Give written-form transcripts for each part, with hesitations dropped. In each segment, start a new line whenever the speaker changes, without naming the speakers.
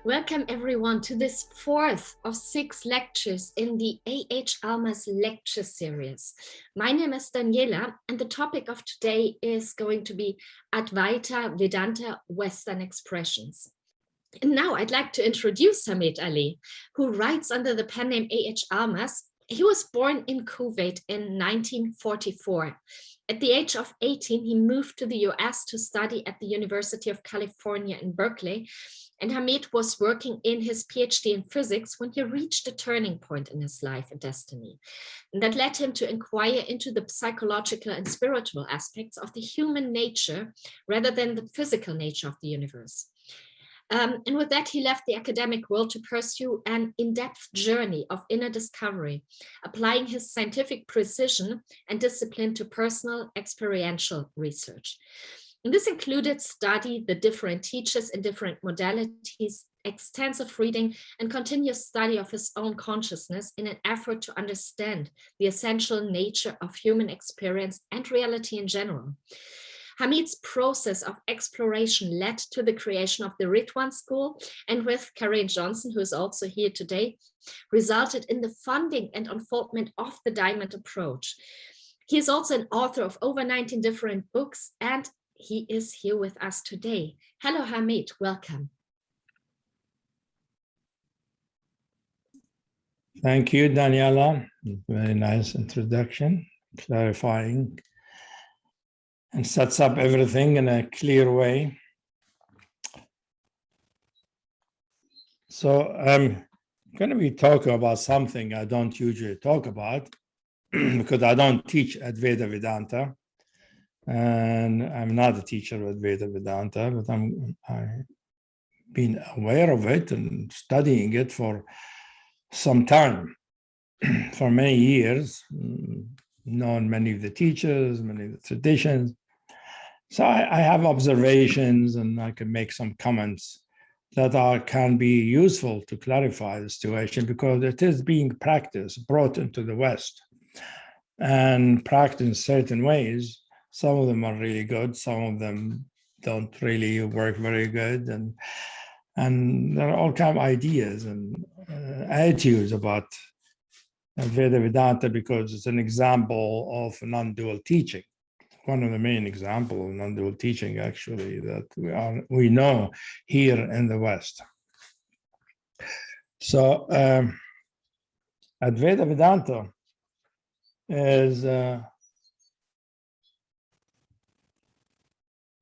Welcome everyone to this fourth of 6 lectures in the Almaas Lecture Series. My name is Daniela and the topic of today is going to be Advaita Vedanta Western expressions. And now I'd like to introduce Hameed Ali, who writes under the pen name Almaas. He was born in Kuwait in 1944. At the age of 18, he moved to the US to study at the University of California in Berkeley. And Hameed was working in his PhD in physics when he reached a turning point in his life and destiny. And that led him to inquire into the psychological and spiritual aspects of the human nature rather than the physical nature of the universe. And with that, he left the academic world to pursue an in-depth journey of inner discovery, applying his scientific precision and discipline to personal experiential research. And this included study the different teachers in different modalities, extensive reading, and continuous study of his own consciousness in an effort to understand the essential nature of human experience and reality in general. Hameed's process of exploration led to the creation of the Ridhwan School, and with Karen Johnson, who is also here today, resulted in the funding and unfoldment of the Diamond Approach. He is also an author of over 19 different books, and he is here with us today. Hello, Hameed, welcome.
Thank you, Daniela. Very nice introduction, clarifying, and sets up everything in a clear way. So I'm going to be talking about something I don't usually talk about because I don't teach Advaita Vedanta. And I'm not a teacher of Advaita Vedanta, but I've been aware of it and studying it for some time, for many years, known many of the teachers, many of the traditions. So I have observations and I can make some comments that can be useful to clarify the situation because it is being practiced, brought into the West and practiced in certain ways. Some of them are really good, some of them don't really work very good, and there are all kinds of ideas and attitudes about Advaita Vedanta because it's an example of non-dual teaching. One of the main examples of non-dual teaching, actually, that we know here in the West. So Advaita Vedanta is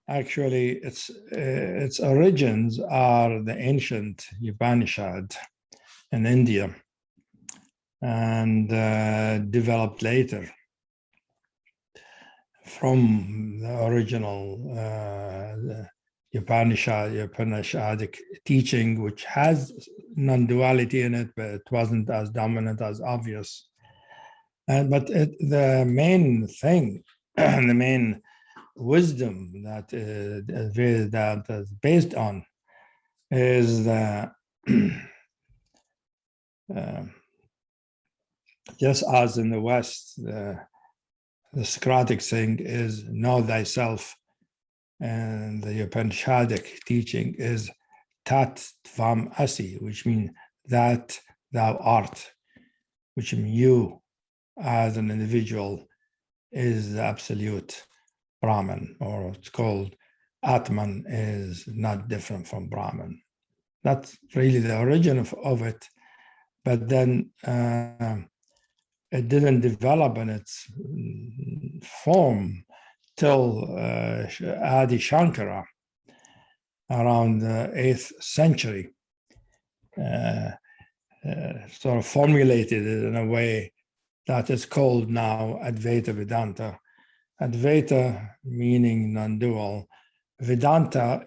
actually, its origins are the ancient Upanishad in India and developed later from the original Upanishadic teaching, which has non-duality in it, but it wasn't as dominant as obvious. But the main thing, the main wisdom that Vedanta is based on is that just as in the West, the Socratic thing is know thyself, and the Upanishadic teaching is tat tvam asi, which means that thou art, which means you as an individual is the absolute Brahman, or it's called Atman, is not different from Brahman. That's really the origin of it. But then it didn't develop in its form till Adi Shankara around the 8th century, sort of formulated it in a way that is called now Advaita Vedanta. Advaita meaning non-dual. Vedanta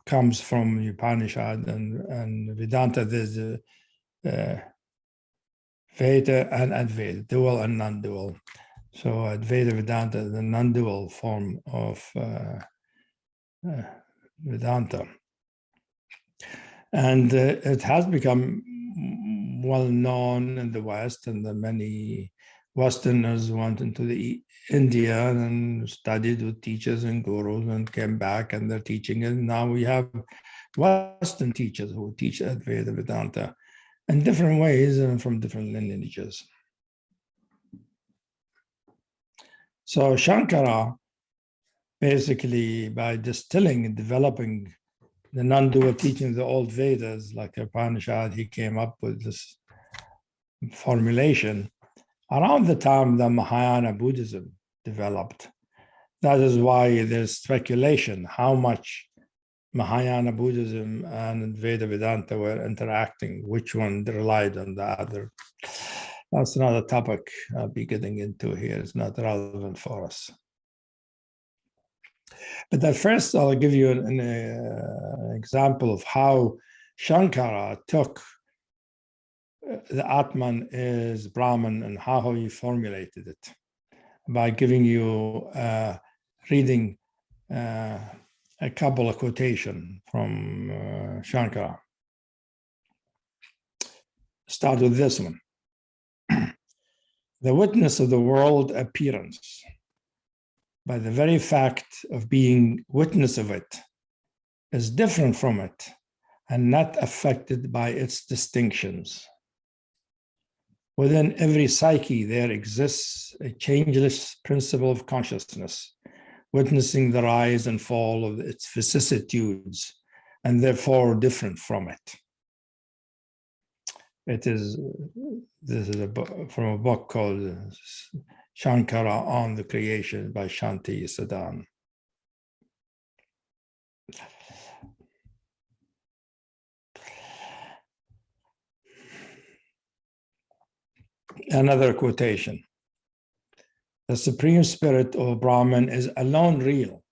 comes from Upanishad, and Vedanta there's Veda and Advaita, dual and non-dual. So Advaita Vedanta is the non-dual form of Vedanta. And it has become well known in the West, and the many Westerners went into India and studied with teachers and gurus and came back and they're teaching it. Now we have Western teachers who teach Advaita Vedanta in different ways and from different lineages. So Shankara, basically by distilling and developing the non-dual teaching of the old Vedas, like Upanishad, he came up with this formulation around the time that Mahayana Buddhism developed. That is why there's speculation how much Mahayana Buddhism and Advaita Vedanta were interacting, which one relied on the other. That's another topic I'll be getting into here. It's not relevant for us. But at first, I'll give you an example of how Shankara took the Atman is Brahman and how he formulated it by giving you reading a couple of quotations from Shankara. Start with this one. The witness of the world appearance, by the very fact of being witness of it, is different from it and not affected by its distinctions. Within every psyche, there exists a changeless principle of consciousness, witnessing the rise and fall of its vicissitudes, and therefore different from it. This is from a book called Shankara on the Creation by Shanti Sadan. Another quotation. The Supreme Spirit of Brahman is alone real,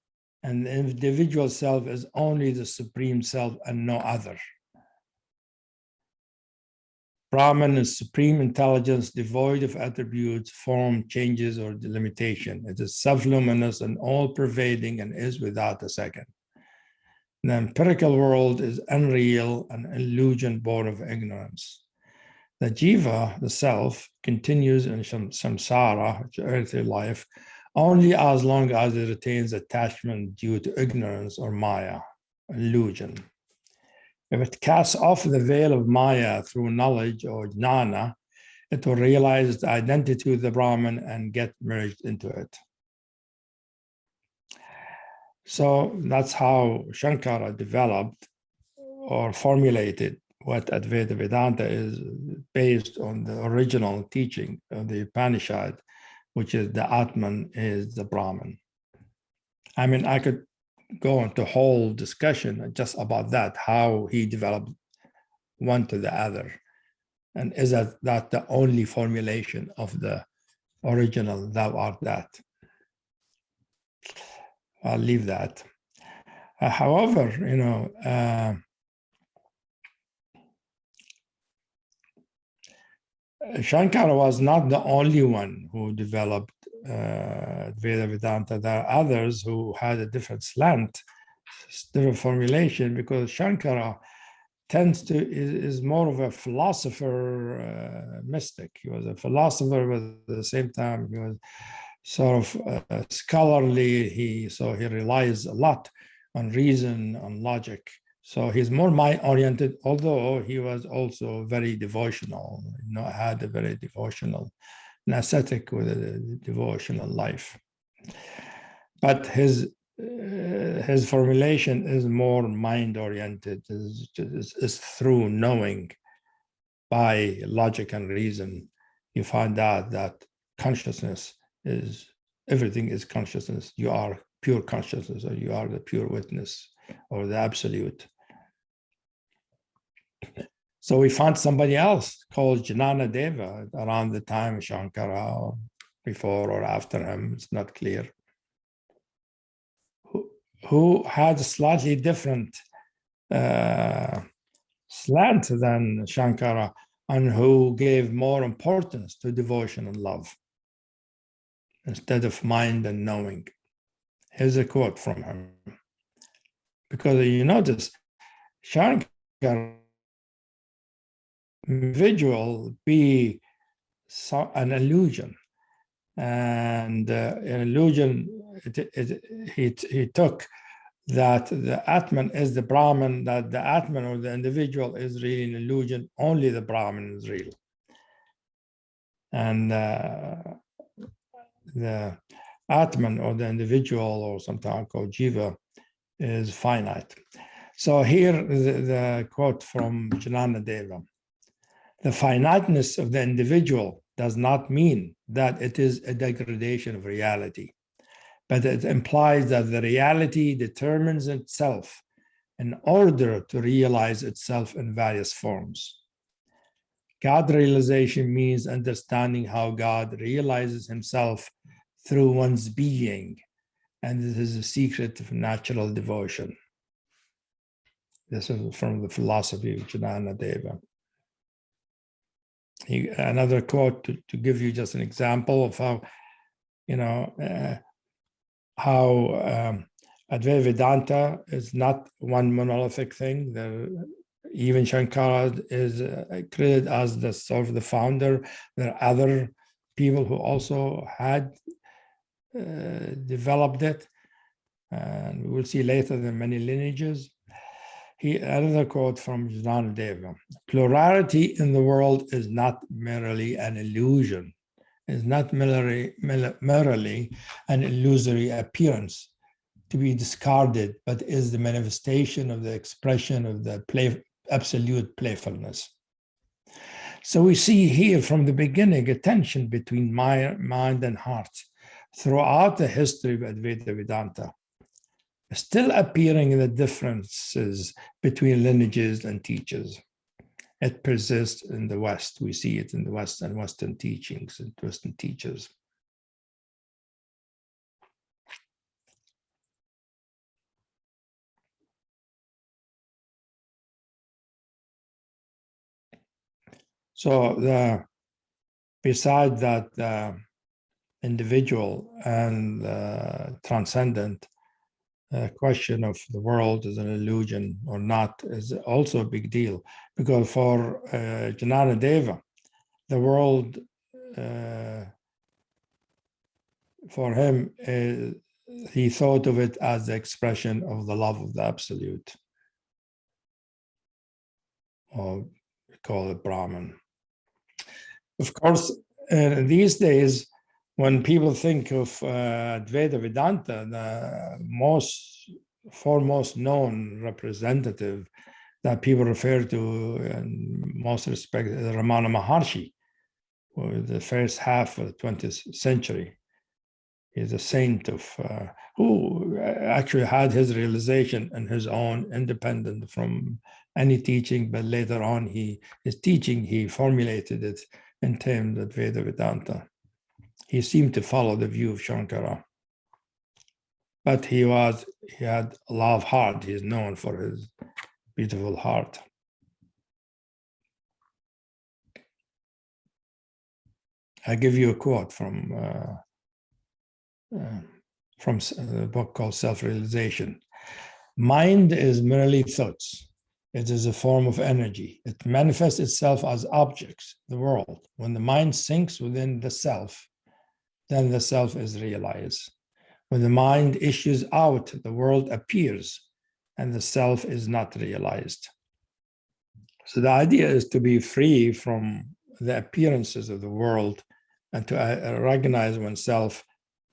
and the individual self is only the Supreme Self and no other. Brahman is supreme intelligence, devoid of attributes, form, changes, or delimitation. It is self-luminous and all-pervading and is without a second. The empirical world is unreal, an illusion born of ignorance. The jiva, the self, continues in samsara, earthly life, only as long as it retains attachment due to ignorance or maya, illusion. If it casts off the veil of maya through knowledge or jnana, it will realize the identity of the Brahman and get merged into it. So that's how Shankara developed or formulated what Advaita Vedanta is, based on the original teaching of the Upanishad, which is the Atman is the Brahman. I mean, I could go into a whole discussion just about that, how he developed one to the other. And is that the only formulation of the original thou art that? I'll leave that. However, Shankara was not the only one who developed Advaita Vedanta. There are others who had a different slant, different formulation, because Shankara is more of a philosopher, mystic. He was a philosopher, but at the same time, he was sort of scholarly. So he relies a lot on reason, on logic. So he's more mind-oriented, although he was also very devotional, had a very devotional, an ascetic with a devotional life. But his formulation is more mind-oriented, is through knowing by logic and reason. You find out that consciousness is, everything is consciousness. You are pure consciousness, or you are the pure witness, or the absolute. So we found somebody else called Jnana Deva around the time of Shankara, or before or after him, it's not clear, who had a slightly different slant than Shankara, and who gave more importance to devotion and love instead of mind and knowing. Here's a quote from him. Because you notice, Shankara individual be an illusion, and an illusion, he took that the Atman is the Brahman, that the Atman or the individual is really an illusion, only the Brahman is real. And the Atman or the individual, or sometimes called Jiva, is finite. So here the quote from Jnana Deva. The finiteness of the individual does not mean that it is a degradation of reality, but it implies that the reality determines itself in order to realize itself in various forms. God realization means understanding how God realizes himself through one's being, and this is a secret of natural devotion. This is from the philosophy of Jnana Deva. Another quote to give you just an example of how, Advaita Vedanta is not one monolithic thing. Even Shankara is credited as the sort of the founder. There are other people who also had developed it, and we will see later the many lineages. Another quote from Jnana Deva: plurality in the world is not merely an illusion, is not merely an illusory appearance to be discarded, but is the manifestation of the expression of the absolute playfulness. So we see here from the beginning a tension between mind and heart throughout the history of Advaita Vedanta, still appearing in the differences between lineages and teachers. It persists in the West. We see it in the West and Western teachings and Western teachers. So besides that individual and transcendent, question of the world is an illusion or not is also a big deal, because for Jnana Deva, the world for him he thought of it as the expression of the love of the absolute, or we call it Brahman. Of course, these days, when people think of Advaita Vedanta, the foremost known representative that people refer to in most respects is Ramana Maharshi, who is the first half of the 20th century. He's a saint of who actually had his realization in his own, independent from any teaching, but later on his teaching, he formulated it in terms of Advaita Vedanta. He seemed to follow the view of Shankara, but he had a lot of heart. He's known for his beautiful heart. I give you a quote from a book called Self-Realization. Mind is merely thoughts. It is a form of energy. It manifests itself as objects, the world. When the mind sinks within the self, then the self is realized. When the mind issues out, the world appears, and the self is not realized. So the idea is to be free from the appearances of the world and to recognize oneself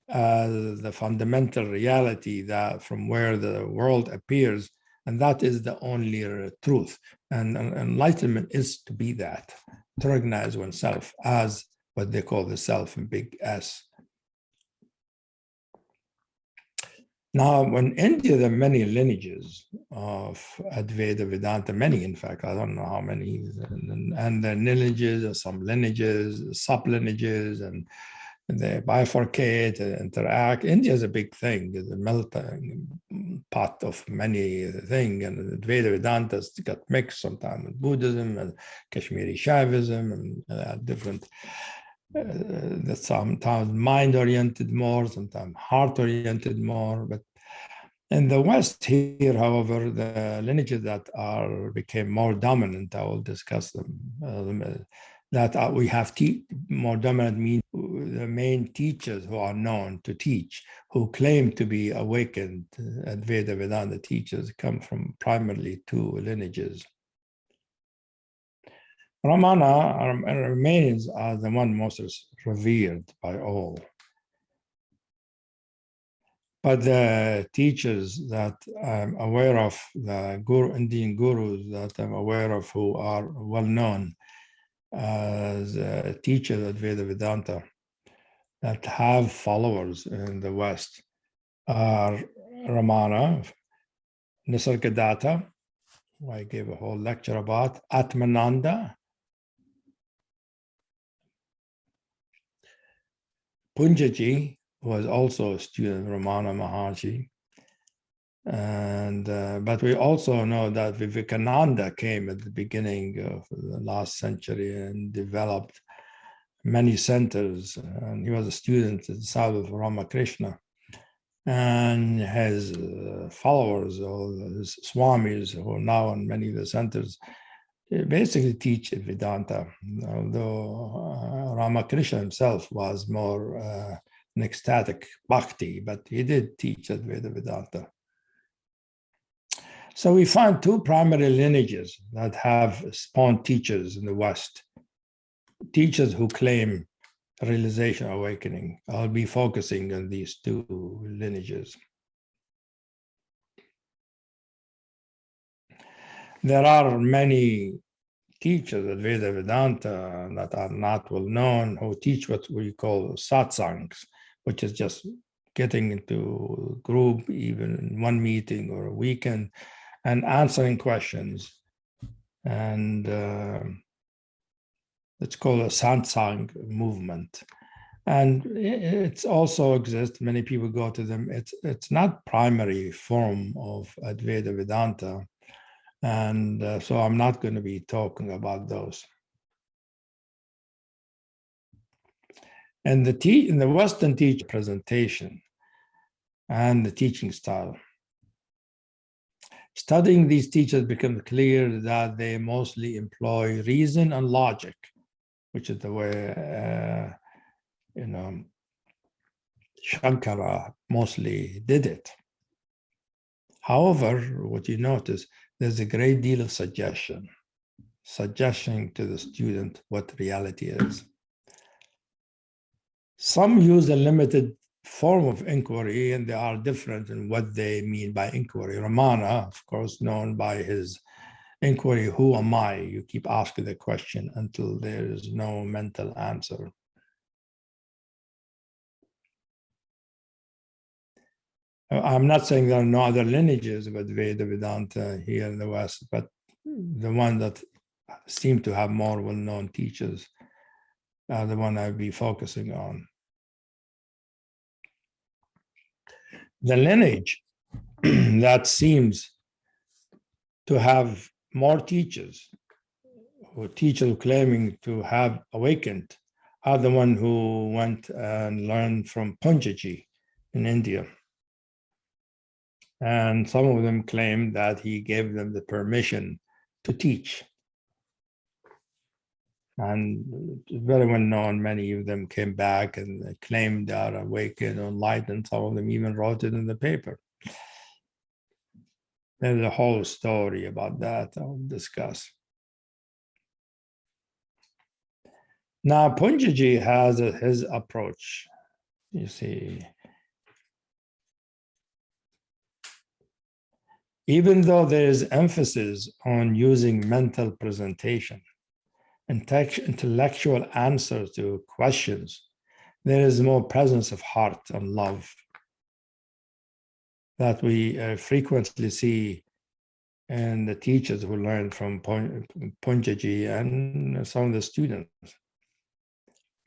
as the fundamental reality that from where the world appears, and that is the only truth. And enlightenment is to be that, to recognize oneself as what they call the self in big S. Now, in India, there are many lineages of Advaita Vedanta, many, in fact, I don't know how many, and the lineages, some lineages, sub-lineages, and they bifurcate and interact. India is a big thing. It's a melting pot of many things, and Advaita Vedanta got mixed sometimes with Buddhism and Kashmiri Shaivism and different, sometimes mind-oriented more, sometimes heart-oriented more. But in the West here, however, the lineages that became more dominant, I will discuss them. that we have more dominant means the main teachers who are known to teach, who claim to be awakened Advaita Vedanta teachers, come from primarily two lineages. Ramana remains as the one most revered by all. But the teachers that I'm aware of, the Indian gurus that I'm aware of who are well known as teachers at Advaita Vedanta that have followers in the West are Ramana, Nisargadatta, who I gave a whole lecture about, Atmananda, Punjaji, who was also a student of Ramana Maharshi, and but we also know that Vivekananda came at the beginning of the last century and developed many centers, and he was a student at the south of Ramakrishna, and his followers or his swamis who are now in many of the centers basically teach Vedanta, although Ramakrishna himself was more an ecstatic bhakti, but he did teach Advaita Vedanta. So we find two primary lineages that have spawned teachers in the West, teachers who claim realization awakening. I'll be focusing on these two lineages. There are many teachers at Vedanta that are not well known who teach what we call satsangs, which is just getting into a group, even in one meeting or a weekend, and answering questions. And it's called a satsang movement. And it also exists, many people go to them. It's not primary form of Advaita Vedanta. And so I'm not going to be talking about those. And in the Western teaching presentation and the teaching style, studying these teachers becomes clear that they mostly employ reason and logic, which is the way Shankara mostly did it. However, what you notice, there's a great deal of suggesting to the student what reality is. Some use a limited form of inquiry, and they are different in what they mean by inquiry. Ramana, of course, known by his inquiry, who am I? You keep asking the question until there is no mental answer. I'm not saying there are no other lineages of Advaita Vedanta here in the West, but the one that seem to have more well-known teachers are the one I'll be focusing on. The lineage that seems to have more teachers, or teachers claiming to have awakened, are the one who went and learned from Punjaji in India. And some of them claim that he gave them the permission to teach. And it's very well known, many of them came back and claimed they are awakened, enlightened. Some of them even wrote it in the paper. There's a whole story about that I'll discuss. Now, Punjaji has his approach, you see. Even though there is emphasis on using mental presentation and intellectual answers to questions, there is more presence of heart and love that we frequently see in the teachers who learn from Punjaji and some of the students.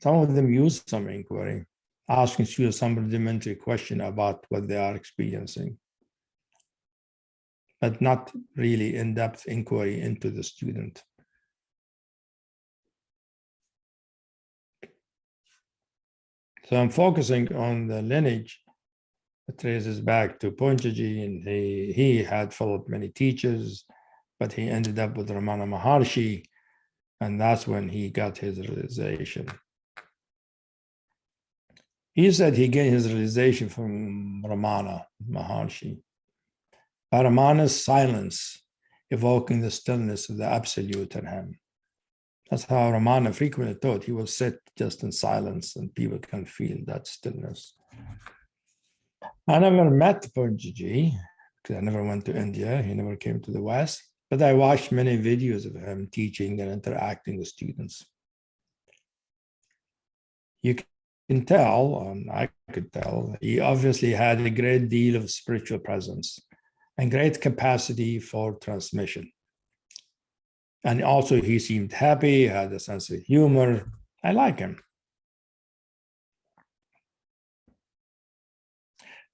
Some of them use some inquiry, asking students some rudimentary question about what they are experiencing, but not really in-depth inquiry into the student. So I'm focusing on the lineage that traces back to Punjaji, and he had followed many teachers, but he ended up with Ramana Maharshi, And that's when he got his realization. He said he gained his realization from Ramana Maharshi. By Ramana's silence, evoking the stillness of the absolute in him. That's how Ramana frequently taught. He will sit just in silence and people can feel that stillness. I never met Punjaji because I never went to India. He never came to the West, but I watched many videos of him teaching and interacting with students. You can tell, and I could tell, he obviously had a great deal of spiritual presence and great capacity for transmission. And also he seemed happy, had a sense of humor. I like him.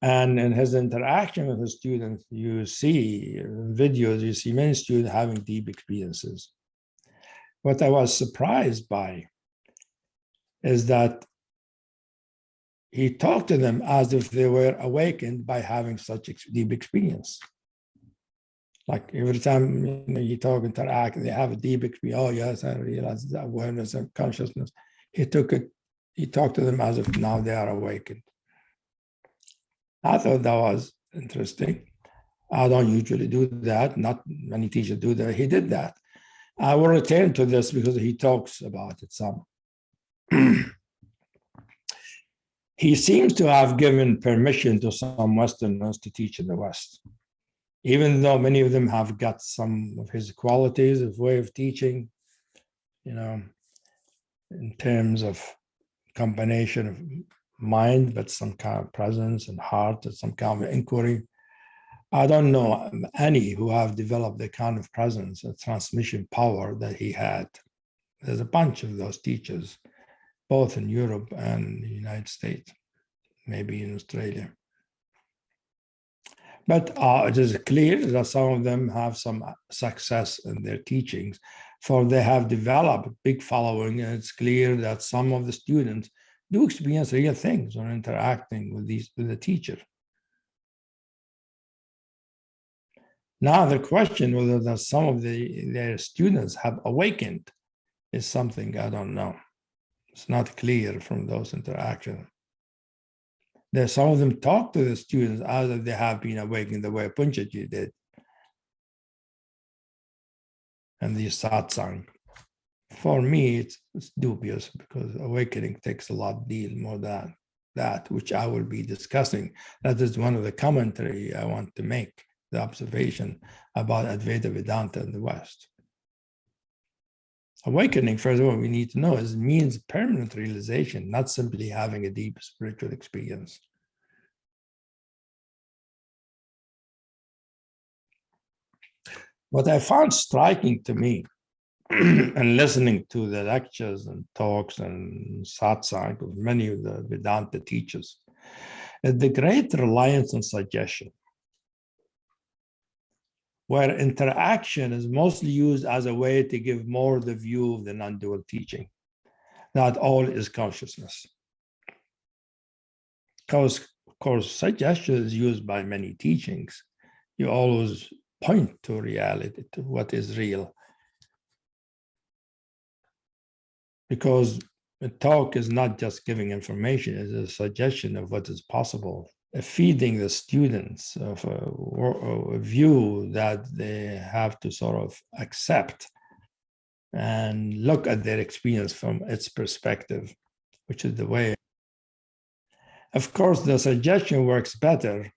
And in his interaction with the students, you see videos, you see many students having deep experiences. What I was surprised by is that he talked to them as if they were awakened by having such deep experience. Like every time you talk, interact, they have a deep experience. Oh yes, I realize the awareness and consciousness. He talked to them as if now they are awakened. I thought that was interesting. I don't usually do that. Not many teachers do that. He did that. I will return to this because he talks about it some. He seems to have given permission to some Westerners to teach in the West, even though many of them have got some of his qualities of way of teaching, in terms of combination of mind, but some kind of presence and heart and some kind of inquiry. I don't know any who have developed the kind of presence and transmission power that he had. There's a bunch of those teachers, both in Europe and the United States, maybe in Australia. But it is clear that some of them have some success in their teachings, for they have developed a big following, and it's clear that some of the students do experience real things when interacting with the teacher. Now the question whether that some of their students have awakened is something I don't know. It's not clear from those interactions. Some of them talk to the students as if they have been awakened the way Punjaji did. And the satsang. For me, it's dubious because awakening takes a lot more than that, which I will be discussing. That is one of the commentary I want to make, the observation about Advaita Vedanta in the West. Awakening, first of all, we need to know is means permanent realization, not simply having a deep spiritual experience. What I found striking to me and listening to the lectures and talks and satsang of many of the Vedanta teachers is the great reliance on suggestion, where interaction is mostly used as a way to give more the view of the non-dual teaching, that all is consciousness. Because, of course, suggestion is used by many teachings. You always point to reality, to what is real. Because a talk is not just giving information, it's a suggestion of what is possible, feeding the students of a view that they have to sort of accept and look at their experience from its perspective, which is the way. Of course, the suggestion works better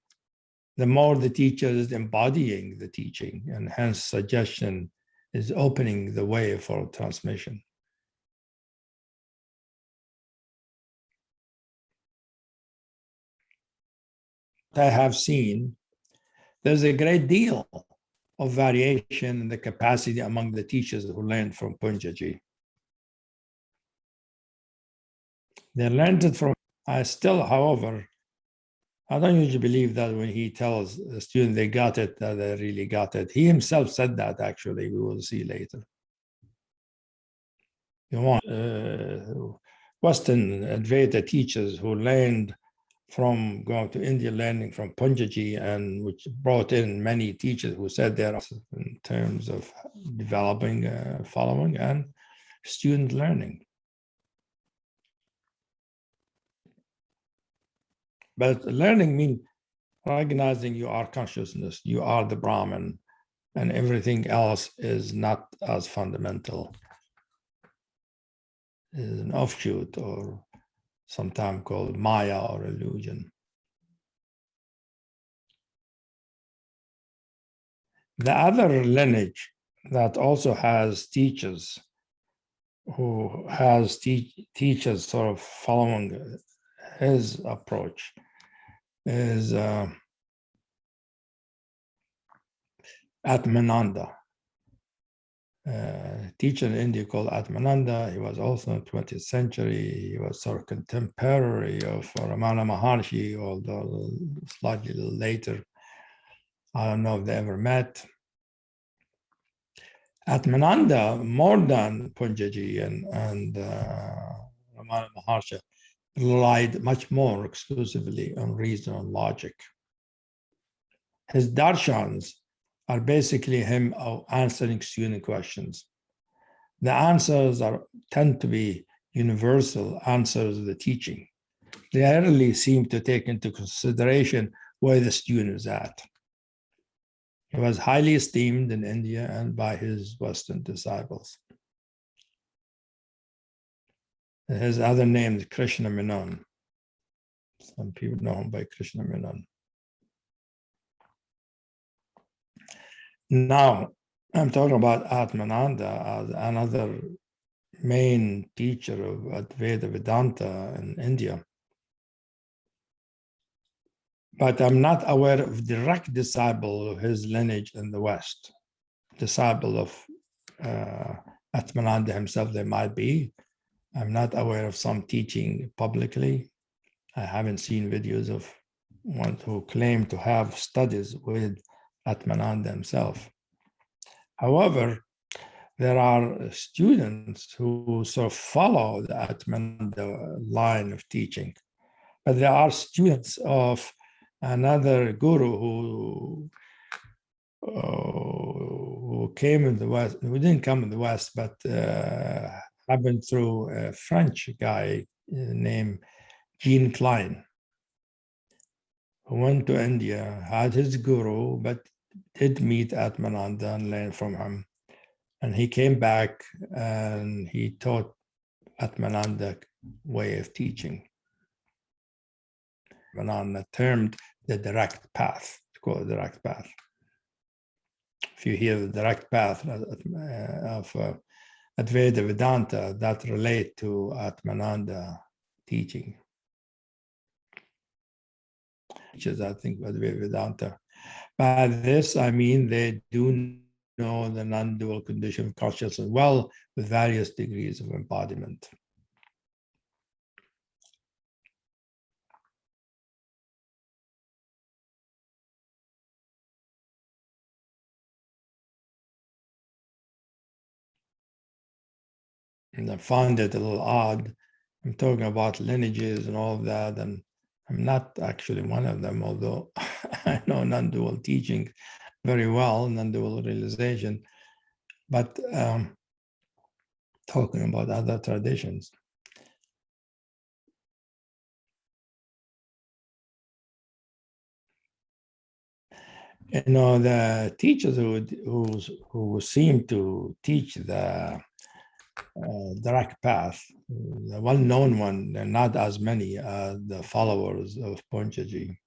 the more the teacher is embodying the teaching, and hence suggestion is opening the way for transmission. I have seen there's a great deal of variation in the capacity among the teachers who learned from Punjaji. They learned it from, I still, however, I don't usually believe that when he tells the student they got it, that they really got it. He himself said that, actually, we will see later. You want Western Advaita teachers who learned from going to India, learning from Punjaji, and which brought in many teachers who said they're in terms of developing following. And student learning. But learning means recognizing you are consciousness, you are the Brahman, and everything else is not as fundamental. It is an offshoot, or sometimes called Maya or illusion. The other lineage that also has teachers who has teachers sort of following his approach is Atmananda, teacher in India called Atmananda. He was also in the 20th century. He was sort of contemporary of Ramana Maharshi, although slightly later. I don't know if they ever met. Atmananda, more than Punjaji and Ramana Maharshi, relied much more exclusively on reason and logic. His darshans are basically him answering student questions. The answers tend to be universal answers of the teaching. They rarely seem to take into consideration where the student is at. He was highly esteemed in India and by his Western disciples. His other name is Krishna Menon. Some people know him by Krishna Menon. Now, I'm talking about Atmananda as another main teacher of Advaita Vedanta in India. But I'm not aware of direct disciple of his lineage in the West. Disciple of Atmananda himself, there might be. I'm not aware of some teaching publicly. I haven't seen videos of ones who claim to have studies with Atmananda himself. However, there are students who sort of follow the Atmananda line of teaching, but there are students of another guru who came in the West, who didn't come in the West, but happened through a French guy named Jean Klein, who went to India, had his guru, but did meet Atmananda and learn from him. And he came back and he taught Atmananda way of teaching. Atmananda termed the direct path, it's called the direct path. If you hear the direct path of Advaita Vedanta, that relate to Atmananda teaching. Which is, I think, Advaita Vedanta. By this, I mean they do know the non-dual condition of consciousness well, with various degrees of embodiment. And I find it a little odd. I'm talking about lineages and all of that, and I'm not actually one of them, although I know non-dual teaching very well, non-dual realization, but talking about other traditions. You know, the teachers who seem to teach the direct path, the well-known one, there are not as many as the followers of Punjaji.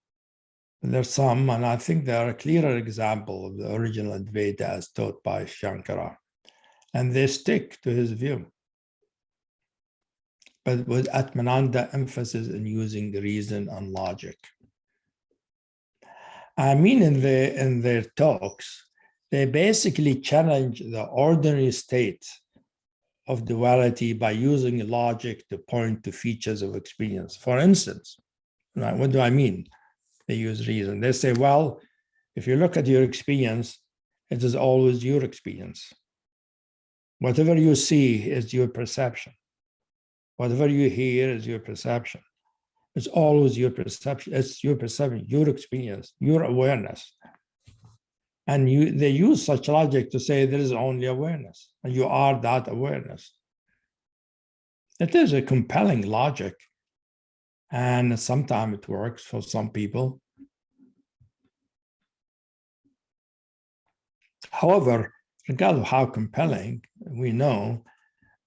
There's some, and I think they are a clearer example of the original Advaita as taught by Shankara. And they stick to his view. But with Atmananda emphasis in using reason and logic. I mean, in their talks, they basically challenge the ordinary state of duality by using logic to point to features of experience. For instance, right, what do I mean? They use reason. They say, well, if you look at your experience, it is always your experience. Whatever you see is your perception. Whatever you hear is your perception. It's always your perception. It's your perception, your experience, your awareness. And they use such logic to say there is only awareness, and you are that awareness. It is a compelling logic, and sometimes it works for some people. However, regardless of how compelling, we know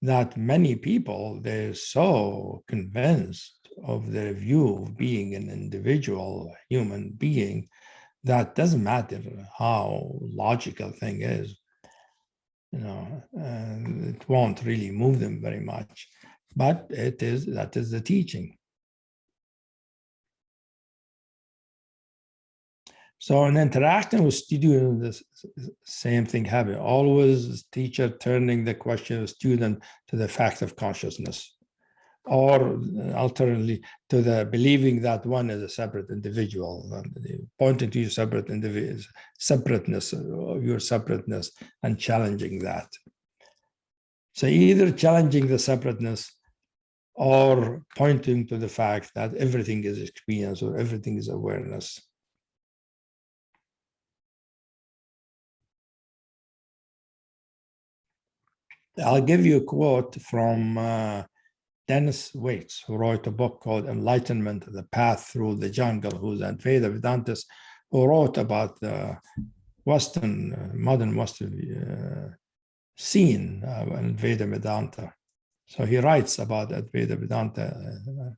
that many people, they're so convinced of their view of being an individual human being that doesn't matter how logical thing is, it won't really move them very much. But that is the teaching. So in interacting with students, the same thing happens. Always teacher turning the question of student to the fact of consciousness, or alternately to the believing that one is a separate individual, and pointing to your separateness of your separateness and challenging that. So either challenging the separateness or pointing to the fact that everything is experience or everything is awareness. I'll give you a quote from Dennis Waits, who wrote a book called Enlightenment, The Path Through the Jungle, who's an Advaita Vedantist, who wrote about the modern Western scene of Advaita Vedanta. So he writes about Advaita Vedanta.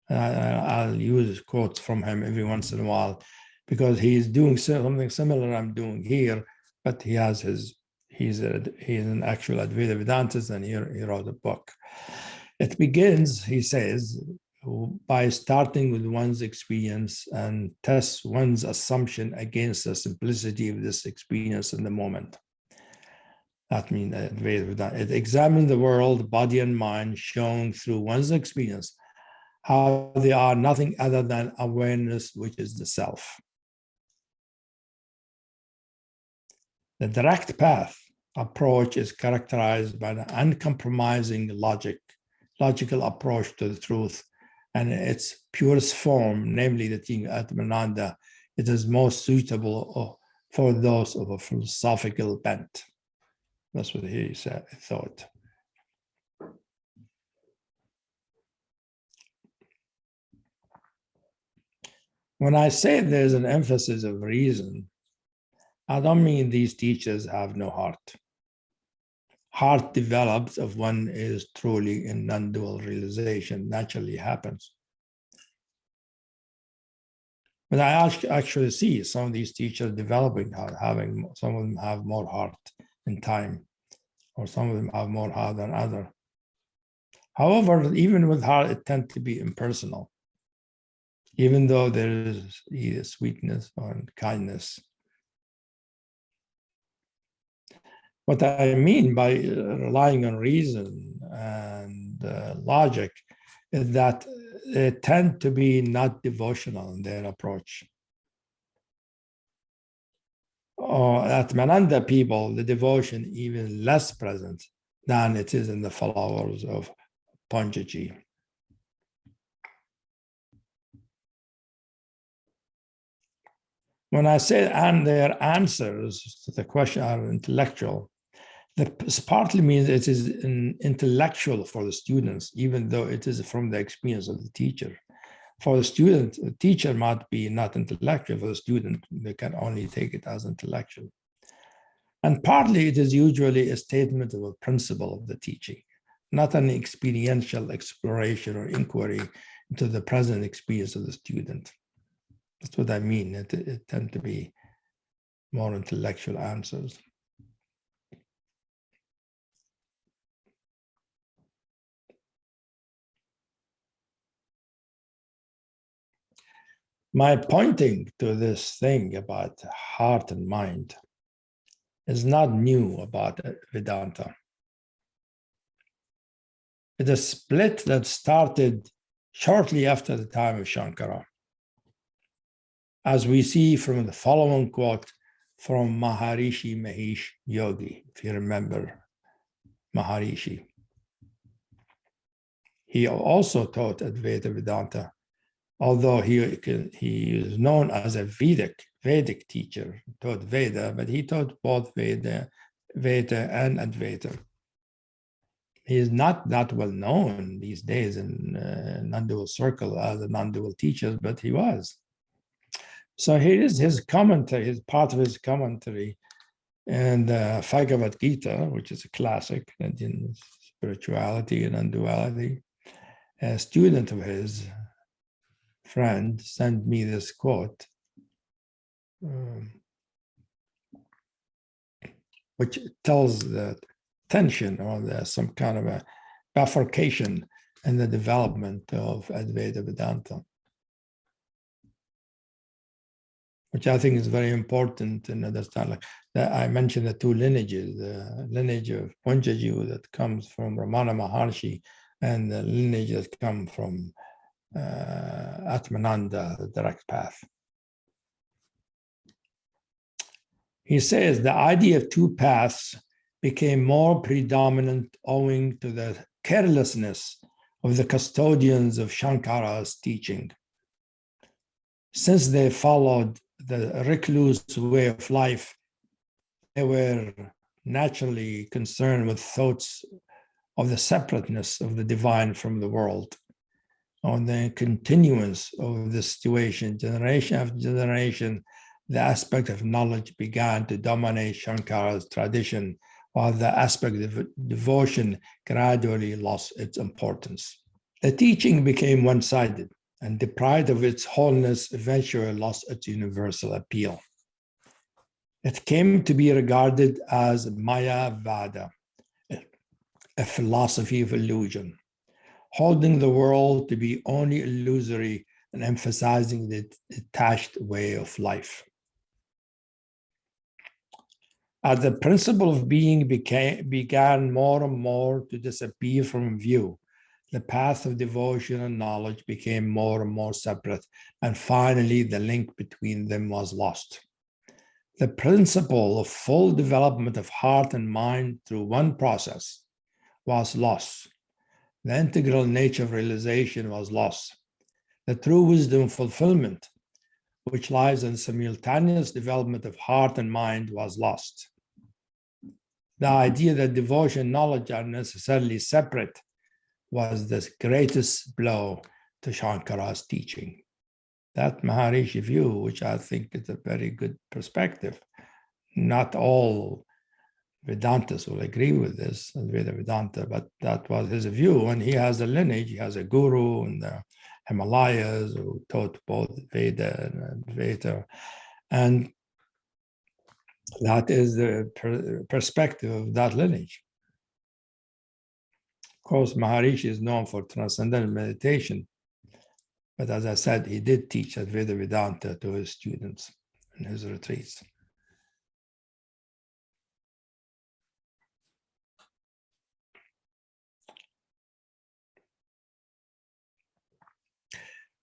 I'll use quotes from him every once in a while because he's doing something similar I'm doing here, but he has he's an actual Advaita Vedantist, and he wrote a book. It begins, he says, by starting with one's experience and tests one's assumption against the simplicity of this experience in the moment. That means it examines the world, body and mind, showing through one's experience how they are nothing other than awareness, which is the self. The direct path approach is characterized by an uncompromising logical approach to the truth, and its purest form, namely the teaching of Atmananda, it is most suitable for those of a philosophical bent. That's what he thought. When I say there's an emphasis of reason, I don't mean these teachers have no heart. Heart develops if one is truly in non-dual realization, naturally happens. But I actually see some of these teachers developing, some of them have more heart in time, or some of them have more heart than others. However, even with heart, it tends to be impersonal, even though there is either sweetness or kindness. What I mean by relying on reason and logic is that they tend to be not devotional in their approach. Or at Mananda people, the devotion even less present than it is in the followers of Punjaji. When I say and their answers to the question are intellectual, this partly means it is intellectual for the students, even though it is from the experience of the teacher. For the student, the teacher might be not intellectual. For the student, they can only take it as intellectual. And partly it is usually a statement of a principle of the teaching, not an experiential exploration or inquiry into the present experience of the student. That's what I mean. It tends to be more intellectual answers. My pointing to this thing about heart and mind is not new about Vedanta. It is a split that started shortly after the time of Shankara, as we see from the following quote from Maharishi Mahesh Yogi, if you remember Maharishi. He also taught Advaita Vedanta, although he is known as a Vedic teacher, taught Veda, but he taught both Veda and Advaita. He is not that well known these days in non-dual circle as a non-dual teacher, but he was. So here is his commentary, his part of his commentary, and Bhagavad Gita, which is a classic in spirituality and non-duality. A student of his, friend, sent me this quote, which tells the tension or some kind of a bifurcation in the development of Advaita Vedanta, which I think is very important to understand. Like that, I mentioned the two lineages: the lineage of Punjaji that comes from Ramana Maharshi, and the lineage that come from Atmananda, the direct path. He says the idea of two paths became more predominant owing to the carelessness of the custodians of Shankara's teaching. Since they followed the recluse way of life, they were naturally concerned with thoughts of the separateness of the divine from the world, on the continuance of the situation, generation after generation. The aspect of knowledge began to dominate Shankara's tradition, while the aspect of devotion gradually lost its importance. The teaching became one-sided, and deprived of its wholeness, eventually lost its universal appeal. It came to be regarded as Mayavada, a philosophy of illusion, holding the world to be only illusory and emphasizing the detached way of life. As the principle of being began more and more to disappear from view, the path of devotion and knowledge became more and more separate, and finally the link between them was lost. The principle of full development of heart and mind through one process was lost. The integral nature of realization was lost. The true wisdom fulfillment, which lies in simultaneous development of heart and mind, was lost. The idea that devotion and knowledge are necessarily separate was the greatest blow to Shankara's teaching. That Maharishi view, which I think is a very good perspective, not all Vedantists will agree with this, Advaita Vedanta, but that was his view. And he has a lineage, he has a guru in the Himalayas who taught both Veda and Advaita. And that is the perspective of that lineage. Of course, Maharishi is known for transcendental meditation, but as I said, he did teach Advaita Vedanta to his students in his retreats.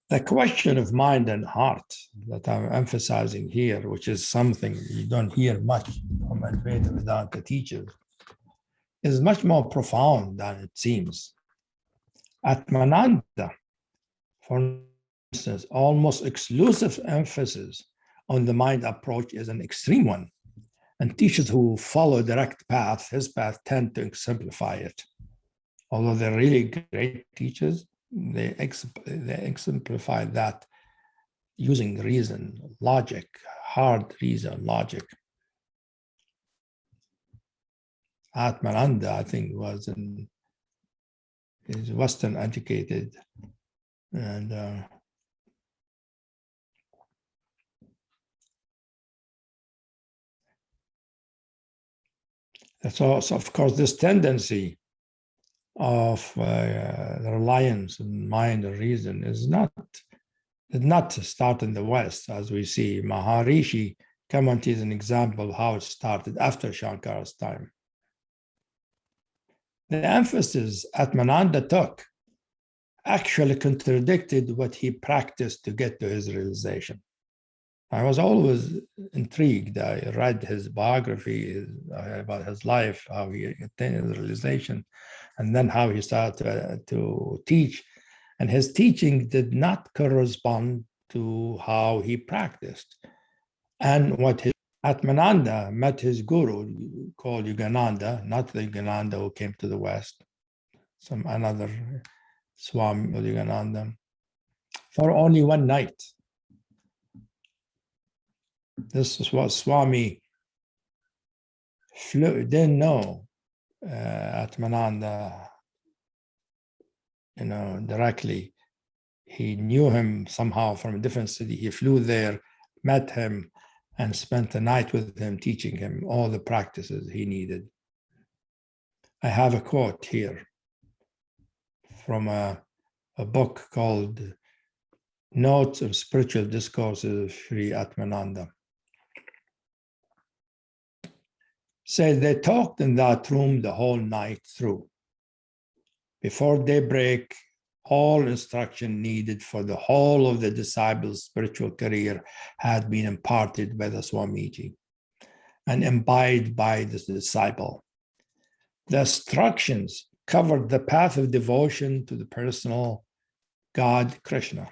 The question of mind and heart that I'm emphasizing here, which is something you don't hear much from Advaita Vedanta teachers, is much more profound than it seems. Atmananda, for instance, almost exclusive emphasis on the mind approach is an extreme one, and teachers who follow direct path, his path, tend to exemplify it. Although they're really great teachers, they exemplify that using reason, logic, hard reason, logic. Atmananda, I think, is Western educated, and so of course this tendency of the reliance on mind and reason did not start in the West, as we see. Maharishi Kamanti is an example of how it started after Shankara's time. The emphasis Atmananda took actually contradicted what he practiced to get to his realization. I was always intrigued. I read his biography about his life, how he attained his realization, and then how he started to teach. And his teaching did not correspond to how he practiced. And what his Atmananda met his guru called Yogananda, not the Yogananda who came to the West, another Swami Udigananda, for only one night. This is what Swami didn't know Atmananda, directly. He knew him somehow from a different city. He flew there, met him, and spent the night with him, teaching him all the practices he needed. I have a quote here from a book called Notes of Spiritual Discourses of Sri Atmananda. Said they talked in that room the whole night through. Before daybreak, all instruction needed for the whole of the disciple's spiritual career had been imparted by the Swamiji and imbibed by the disciple. The instructions covered the path of devotion to the personal God, Krishna,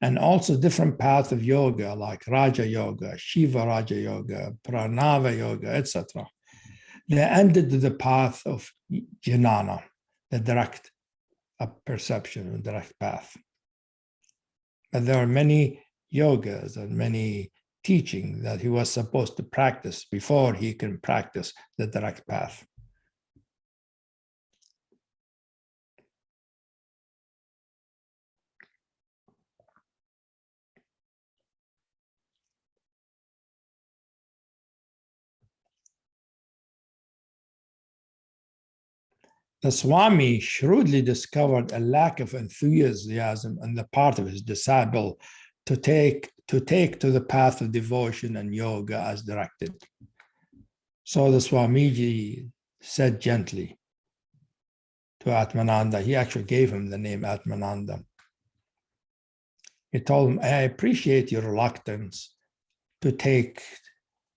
and also different paths of yoga like Raja Yoga, Shiva Raja Yoga, Pranava Yoga, etc. They ended to the path of jnana, the direct perception, the direct path. But there are many yogas and many teachings that he was supposed to practice before he can practice the direct path. The Swami shrewdly discovered a lack of enthusiasm on the part of his disciple to take to the path of devotion and yoga as directed. So the Swamiji said gently to Atmananda, he actually gave him the name Atmananda. He told him, I appreciate your reluctance to take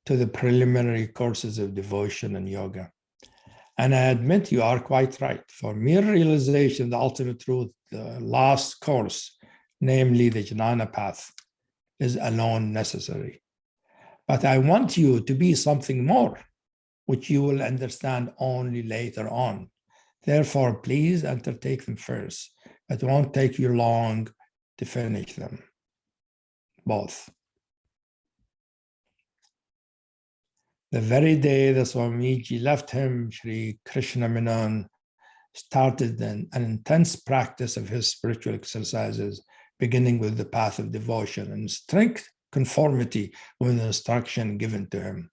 to the preliminary courses of devotion and yoga. And I admit you are quite right. For mere realization of the ultimate truth, the last course, namely the jnana path, is alone necessary. But I want you to be something more, which you will understand only later on. Therefore, please undertake them first. It won't take you long to finish them, both. The very day the Swamiji left him, Sri Krishna Menon started an intense practice of his spiritual exercises, beginning with the path of devotion in strict conformity with the instruction given to him.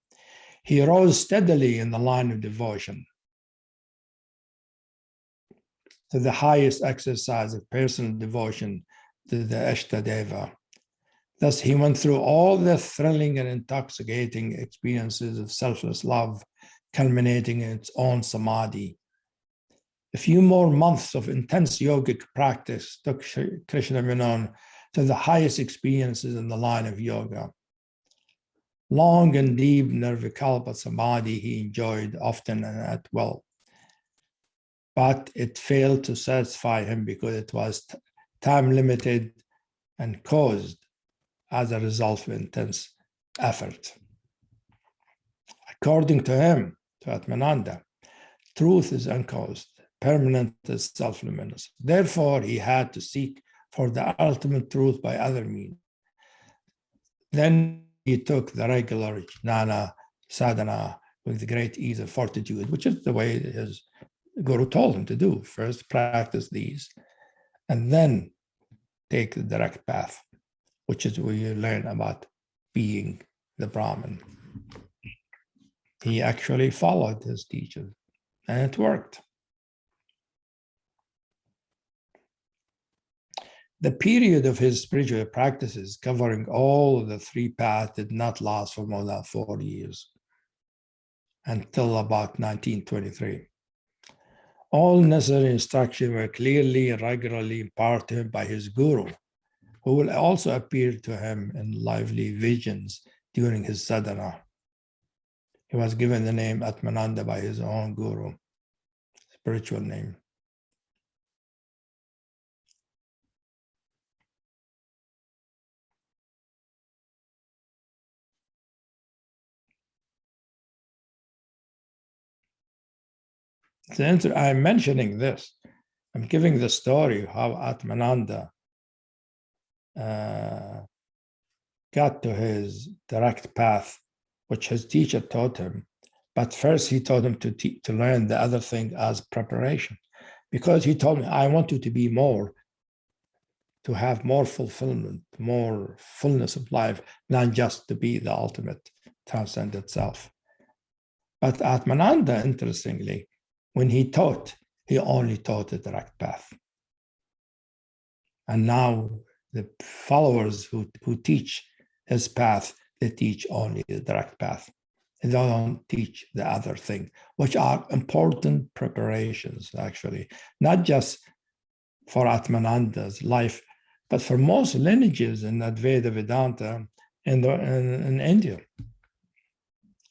He rose steadily in the line of devotion to the highest exercise of personal devotion to the Ishtadeva. Thus, he went through all the thrilling and intoxicating experiences of selfless love, culminating in its own samadhi. A few more months of intense yogic practice took Krishna Menon to the highest experiences in the line of yoga. Long and deep nirvikalpa samadhi he enjoyed often and at will. But it failed to satisfy him because it was time limited and caused as a result of intense effort. According to him, to Atmananda, truth is uncaused, permanent is self-luminous. Therefore, he had to seek for the ultimate truth by other means. Then he took the regular jnana sadhana with great ease and fortitude, which is the way his guru told him to do. First, practice these, and then take the direct path, which is where you learn about being the Brahman. He actually followed his teachers, and it worked. The period of his spiritual practices, covering all of the three paths, did not last for more than 4 years, until about 1923. All necessary instructions were clearly and regularly imparted to him by his guru, who will also appear to him in lively visions during his sadhana. He was given the name Atmananda by his own guru, spiritual name. I'm mentioning this I'm giving the story how Atmananda got to his direct path, which his teacher taught him. But first he taught him to learn the other thing as preparation, because he told me, I want you to be more, to have more fulfillment, more fullness of life, not just to be the ultimate transcendent self. But Atmananda, interestingly, when he taught, he only taught the direct path. And now the followers who teach his path, they teach only the direct path. They don't teach the other thing, which are important preparations, actually, not just for Atmananda's life, but for most lineages in Advaita Vedanta in India.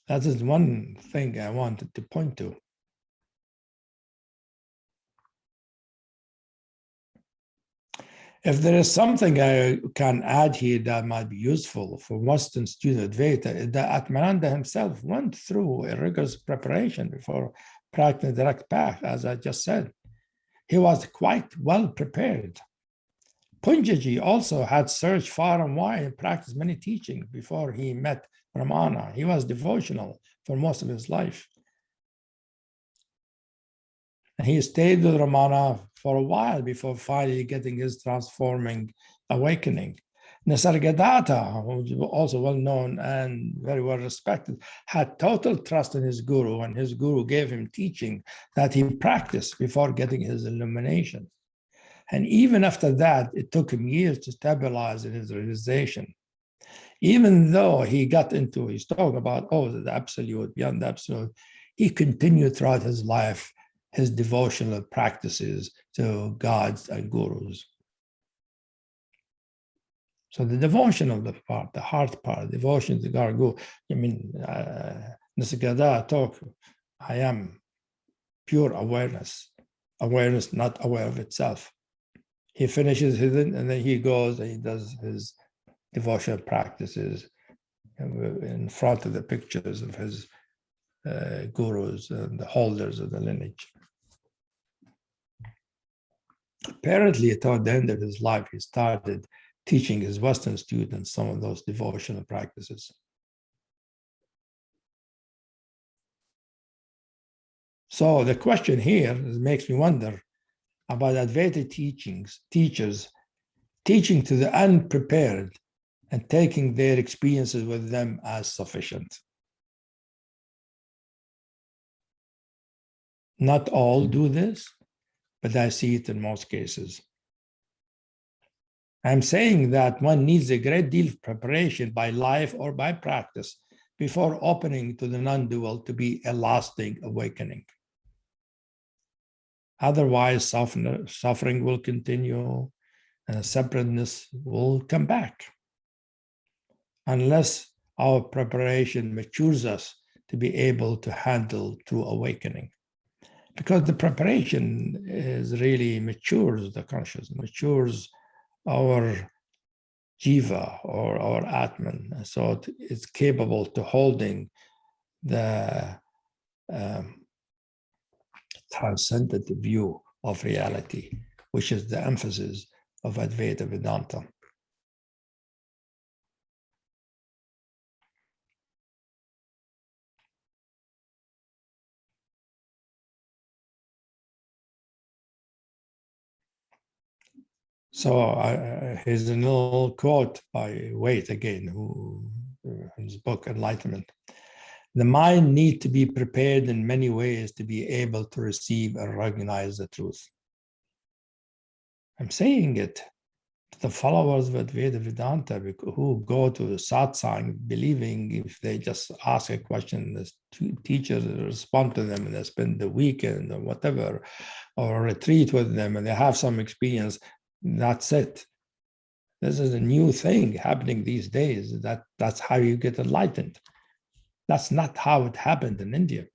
That is one thing I wanted to point to. If there is something I can add here that might be useful for Western student Advaita, that Atmananda himself went through a rigorous preparation before practicing direct path, as I just said. He was quite well prepared. Punjaji also had searched far and wide and practiced many teachings before he met Ramana. He was devotional for most of his life. And he stayed with Ramana for a while before finally getting his transforming awakening. Nisargadatta, who was also well known and very well respected, had total trust in his guru, and his guru gave him teaching that he practiced before getting his illumination. And even after that, it took him years to stabilize in his realization. Even though he got into, he's talking about, the absolute, beyond the absolute, he continued throughout his life his devotional practices to gods and gurus. So the devotional part, the heart part, devotion to God, guru. Nisargadatta talk, I am pure awareness, awareness not aware of itself. He finishes his, and then he goes and he does his devotional practices in front of the pictures of his gurus and the holders of the lineage. Apparently, toward the end of his life, he started teaching his Western students some of those devotional practices. So the question here makes me wonder about Advaita teachers teaching to the unprepared and taking their experiences with them as sufficient. Not all do this, but I see it in most cases. I'm saying that one needs a great deal of preparation by life or by practice before opening to the non-dual to be a lasting awakening. Otherwise, suffering will continue and separateness will come back. Unless our preparation matures us to be able to handle true awakening. Because the preparation is really matures the consciousness, matures our jiva or our atman. So it's capable to holding the transcendent view of reality, which is the emphasis of Advaita Vedanta. So here's a little quote by Waite again, who in his book Enlightenment. The mind needs to be prepared in many ways to be able to receive and recognize the truth. I'm saying it to the followers of Advaita Vedanta who go to the satsang believing if they just ask a question, the teachers respond to them and they spend the weekend or whatever, or retreat with them and they have some experience. That's it. This is a new thing happening these days. That's how you get enlightened. That's not how it happened in India.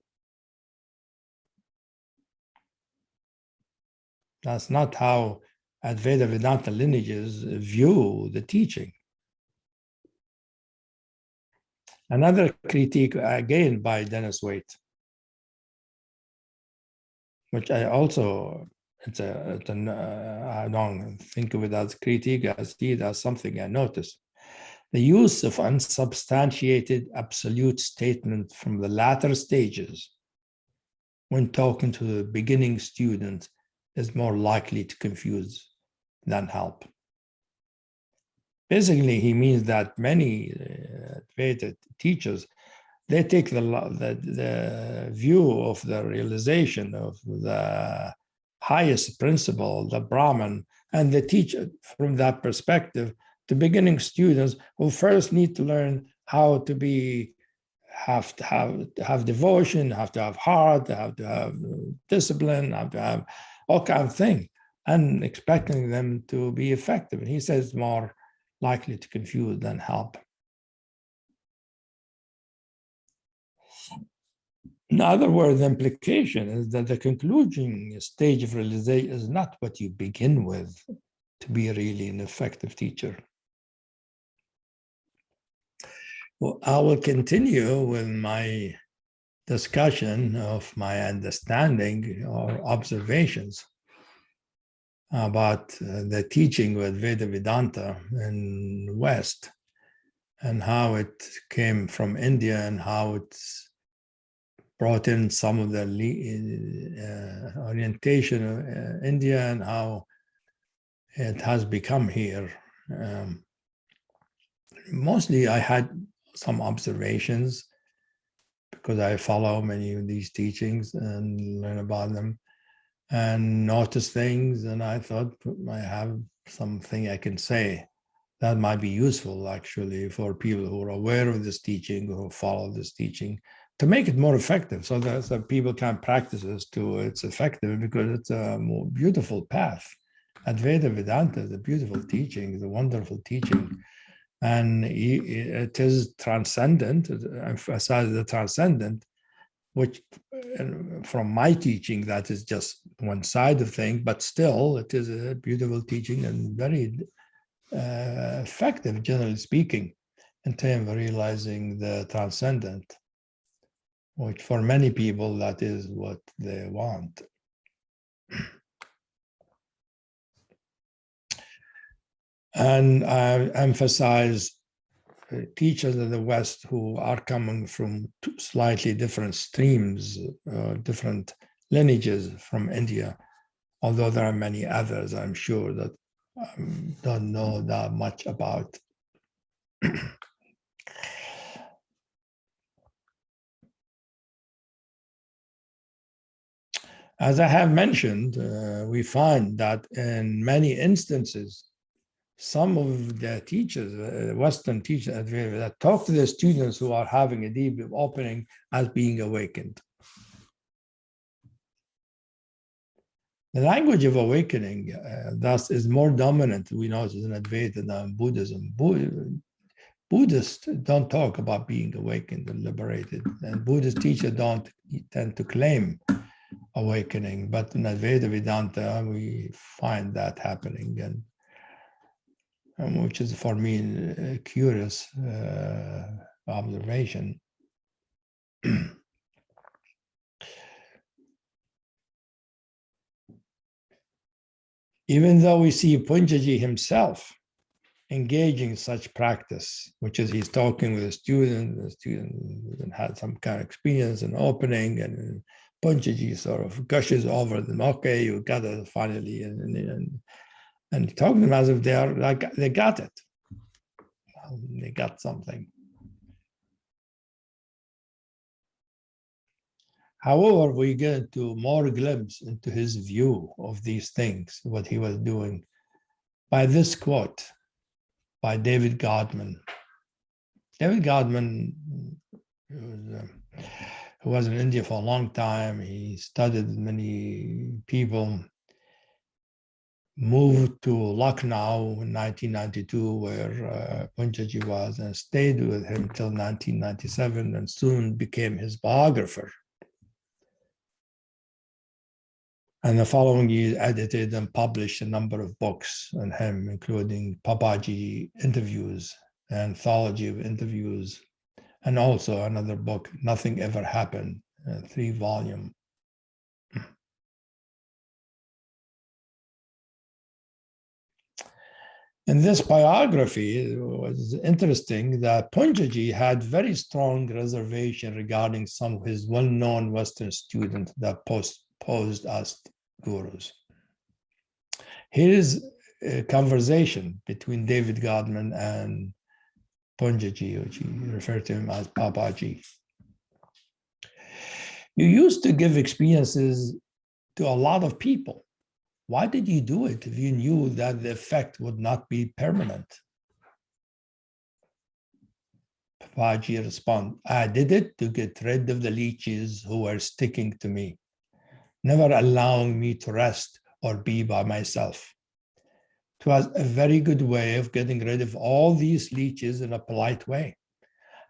That's not how Advaita Vedanta lineages view the teaching. Another critique, again, by Dennis Waite, which I also I don't think of it as critique, I see it as something I noticed. The use of unsubstantiated absolute statement from the latter stages when talking to the beginning student is more likely to confuse than help. Basically, he means that many Advaita teachers, they take the view of the realization of the highest principle, the Brahman, and they teach it from that perspective. The beginning students will first need to learn how to have devotion, have to have heart, have to have discipline, have to have all kinds of things, and expecting them to be effective. And he says more likely to confuse than help. In other words, the implication is that the concluding stage of realization is not what you begin with to be really an effective teacher. Well, I will continue with my discussion of my understanding or observations about the teaching of Advaita Vedanta in the West and how it came from India and how it's brought in some of the orientation of India and how it has become here. Mostly I had some observations because I follow many of these teachings and learn about them and notice things, and I thought I have something I can say that might be useful actually for people who are aware of this teaching or follow this teaching to make it more effective so that people can practice this to it's effective, because it's a more beautiful path. Advaita Vedanta is a beautiful teaching, it's a wonderful teaching. And it is transcendent, it emphasizes the transcendent, which from my teaching, that is just one side of things, but still it is a beautiful teaching and very effective, generally speaking, in terms of realizing the transcendent, which for many people, that is what they want. And I emphasize teachers of the West who are coming from slightly different streams, different lineages from India, although there are many others, I'm sure, that don't know that much about. As I have mentioned, we find that in many instances, some of the teachers, Western teachers, that talk to the students who are having a deep opening as being awakened. The language of awakening, thus, is more dominant, we notice, in Advaita than Buddhism. Buddhists don't talk about being awakened and liberated, and Buddhist teachers don't tend to claim awakening, but in Advaita Vedanta, we find that happening, and which is for me a curious observation. Even though we see Punjaji himself engaging in such practice, which is he's talking with the student had some kind of experience and opening, and Punjaji sort of gushes over them, okay, you got it finally, and talking to them as if they are like they got it. Well, they got something. However, we get to more glimpse into his view of these things, what he was doing, by this quote by David Godman. David Godman, who was in India for a long time, he studied many people, moved to Lucknow in 1992, where Punjaji was, and stayed with him till 1997, and soon became his biographer. And the following year, edited and published a number of books on him, including Papaji interviews, anthology of interviews, and also another book, Nothing Ever Happened, a 3-volume. In this biography, it was interesting that Punjaji had very strong reservation regarding some of his well-known Western students that posed as gurus. Here is a conversation between David Godman and Punjaji, which he referred to him as Papaji. You used to give experiences to a lot of people. Why did you do it if you knew that the effect would not be permanent? Papaji responded, I did it to get rid of the leeches who were sticking to me, never allowing me to rest or be by myself. It was a very good way of getting rid of all these leeches in a polite way.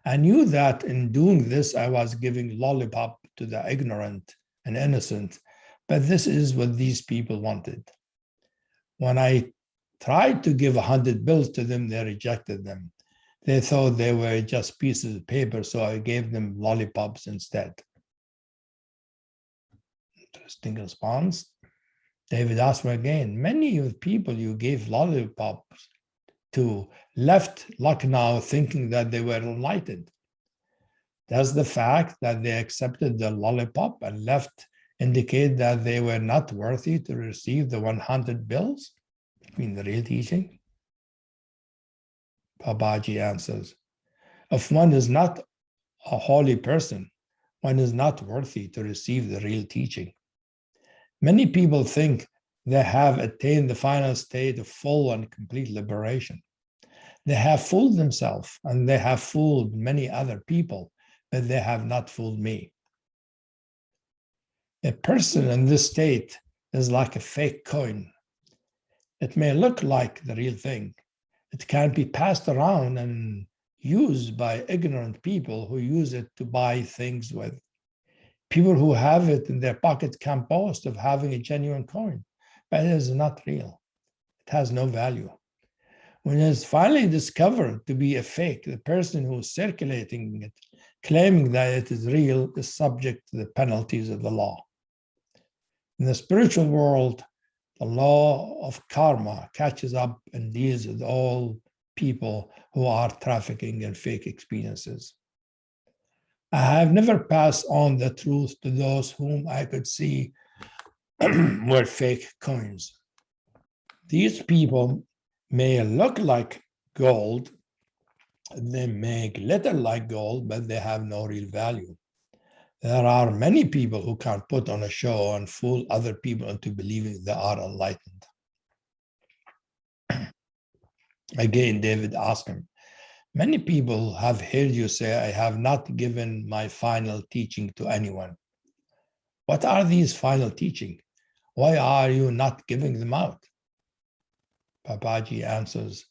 I knew that in doing this, I was giving lollipop to the ignorant and innocent, but this is what these people wanted. When I tried to give 100 bills to them, they rejected them. They thought they were just pieces of paper, so I gave them lollipops instead. Interesting response. David asked me again, many of the people you gave lollipops to left Lucknow thinking that they were enlightened. Does the fact that they accepted the lollipop and left indicate that they were not worthy to receive the 100 bills? I mean, the real teaching? Babaji answers, if one is not a holy person, one is not worthy to receive the real teaching. Many people think they have attained the final state of full and complete liberation. They have fooled themselves and they have fooled many other people, but they have not fooled me. A person in this state is like a fake coin. It may look like the real thing. It can be passed around and used by ignorant people who use it to buy things with. People who have it in their pocket can boast of having a genuine coin, but it is not real. It has no value. When it is finally discovered to be a fake, the person who is circulating it, claiming that it is real, is subject to the penalties of the law. In the spiritual world, the law of karma catches up and deals with all people who are trafficking in fake experiences. I have never passed on the truth to those whom I could see were fake coins. These people may look like gold, they may glitter like gold, but they have no real value. There are many people who can put on a show and fool other people into believing they are enlightened. Again, David asked him, many people have heard you say, I have not given my final teaching to anyone. What are these final teachings? Why are you not giving them out? Papaji answers,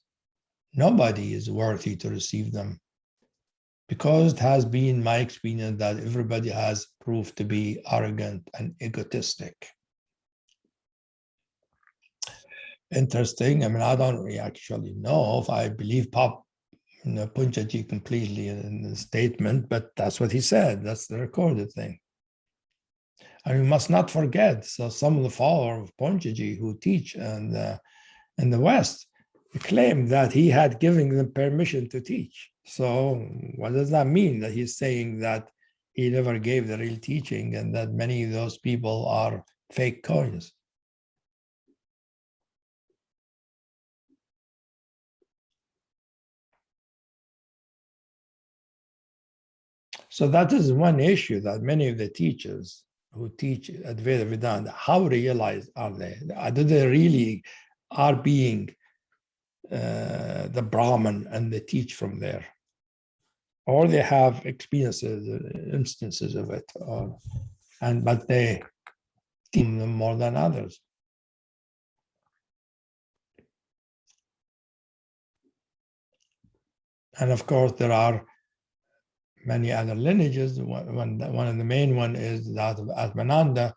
nobody is worthy to receive them, because it has been my experience that everybody has proved to be arrogant and egotistic. Interesting. I mean, I don't really actually know if I believe Punjaji completely in the statement, but that's what he said. That's the recorded thing. And we must not forget, so some of the followers of Punjaji who teach in the West claim that he had given them permission to teach. So what does that mean? That he's saying that he never gave the real teaching and that many of those people are fake coins. So that is one issue that many of the teachers who teach Advaita Vedanta, how realized are they? Do they really are being the Brahman and they teach from there? Or they have experiences, instances of it, but they teach them more than others. And of course, there are many other lineages. One of the main one is that of Atmananda,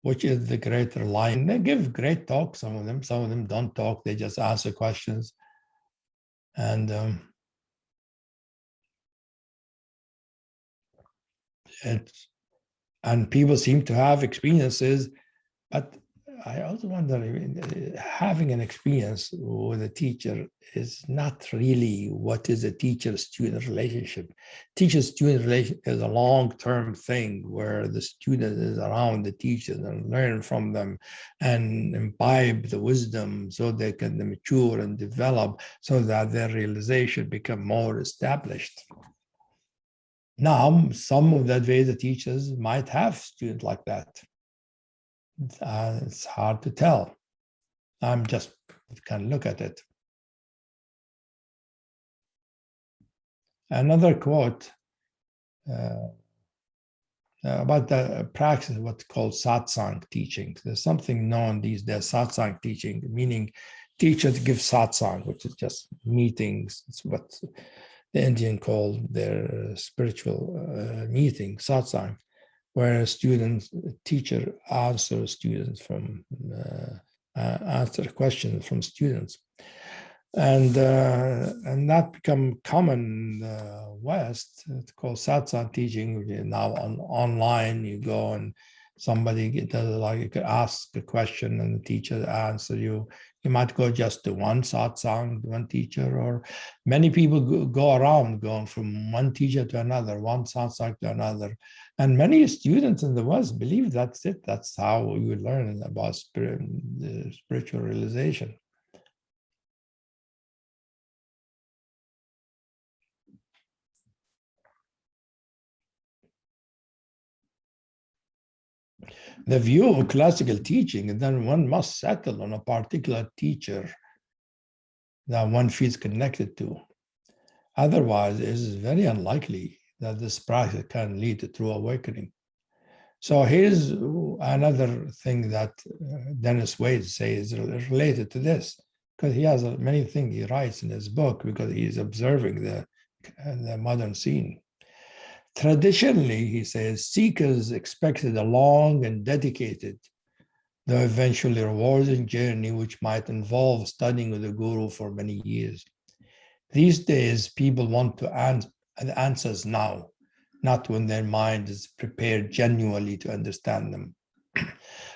which is the greater lion. They give great talks, some of them don't talk, they just answer questions. And and people seem to have experiences, but I also wonder, having an experience with a teacher is not really what is a teacher-student relationship. Teacher-student relationship is a long-term thing where the student is around the teacher and learn from them and imbibe the wisdom so they can mature and develop so that their realization become more established. Now, some of the Advaita teachers might have students like that. It's hard to tell. I'm just kind of look at it. Another quote about the practice of what's called satsang teaching. There's something known these days, satsang teaching, meaning teachers give satsang, which is just meetings. It's what the Indian call their spiritual meeting, satsang, where teacher answers students from answer questions from students, and that become common in the West. It's called satsang teaching. Now online, you go and somebody does like you could ask a question and the teacher answer you. You might go just to one satsang, one teacher, or many people go around going from one teacher to another, one satsang to another. And many students in the West believe that's it. That's how you learn about spiritual realization. The view of classical teaching is that one must settle on a particular teacher that one feels connected to. Otherwise, it is very unlikely that this practice can lead to true awakening. So here's another thing that Dennis Wade says is related to this, because he has many things he writes in his book because he's observing the modern scene. Traditionally, he says, seekers expected a long and dedicated, though eventually rewarding journey, which might involve studying with the guru for many years. These days, people want to answers now, not when their mind is prepared genuinely to understand them.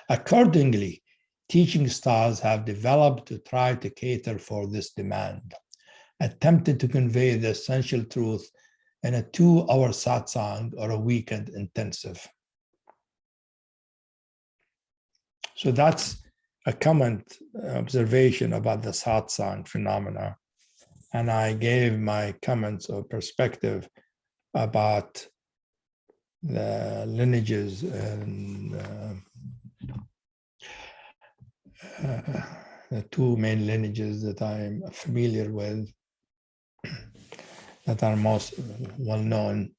Accordingly, teaching styles have developed to try to cater for this demand, attempting to convey the essential truth in a 2-hour satsang or a weekend intensive. So that's a comment, observation about the satsang phenomena. And I gave my comments or perspective about the lineages and the two main lineages that I'm familiar with, that are most well known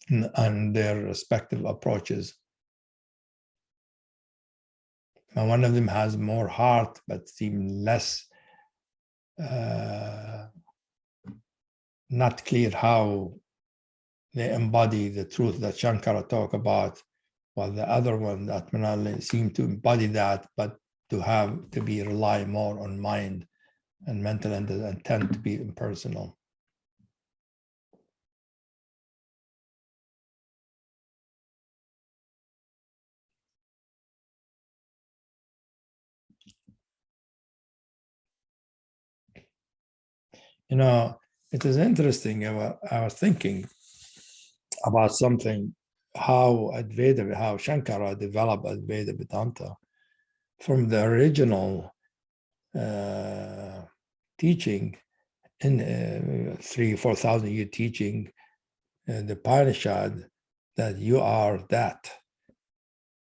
and their respective approaches. And one of them has more heart, but seems less not clear how they embody the truth that Shankara talked about, while the other one, that Atman Ali, seemed to embody that, but to rely more on mind and mental and tend to be impersonal. You know, it is interesting. I was thinking about something, how Shankara developed Advaita Vedanta from the original teaching in 3,000-4,000 year teaching, the Upanishad, that you are that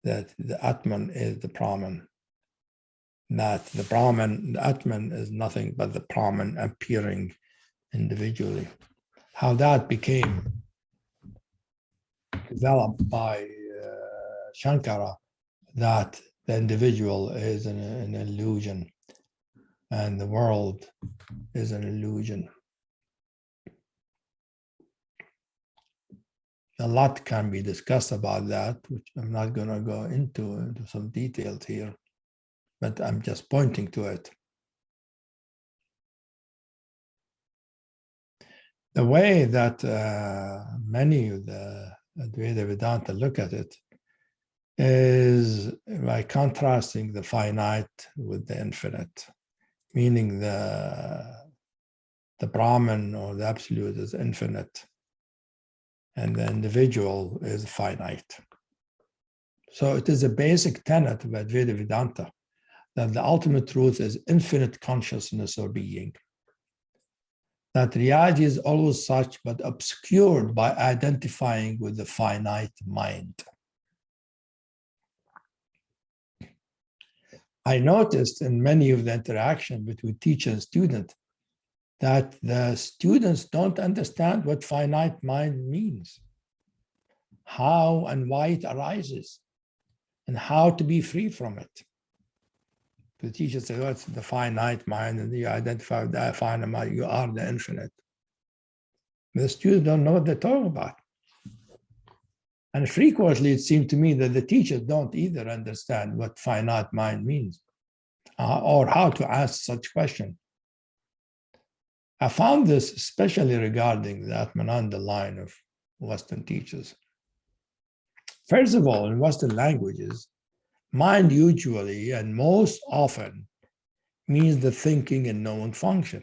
the Atman is the Brahman, that the Atman is nothing but the Brahman appearing individually. How that became developed by Shankara, that the individual is an illusion and the world is an illusion. A lot can be discussed about that, which I'm not going to go into some details here, but I'm just pointing to it. The way that many of the Advaita Vedanta look at it is by contrasting the finite with the infinite, meaning the Brahman or the absolute is infinite and the individual is finite. So it is a basic tenet of Advaita Vedanta that the ultimate truth is infinite consciousness or being. That reality is always such, but obscured by identifying with the finite mind. I noticed in many of the interaction between teacher and student that the students don't understand what finite mind means, how and why it arises, and how to be free from it. The teacher says, what's the finite mind? And you identify with that finite mind, you are the infinite. The students don't know what they're talking about. And frequently, it seemed to me that the teachers don't either understand what finite mind means or how to ask such question. I found this especially regarding the Atmananda line of Western teachers. First of all, in Western languages, mind usually and most often means the thinking and knowing function.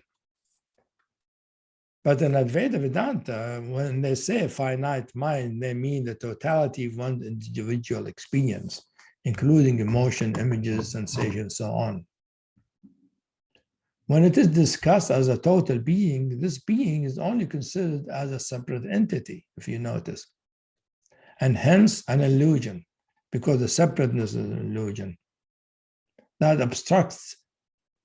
But in Advaita Vedanta, when they say finite mind, they mean the totality of one's individual experience, including emotion, images, sensations, so on. When it is discussed as a total being, this being is only considered as a separate entity, if you notice, and hence an illusion, because the separateness is an illusion that obstructs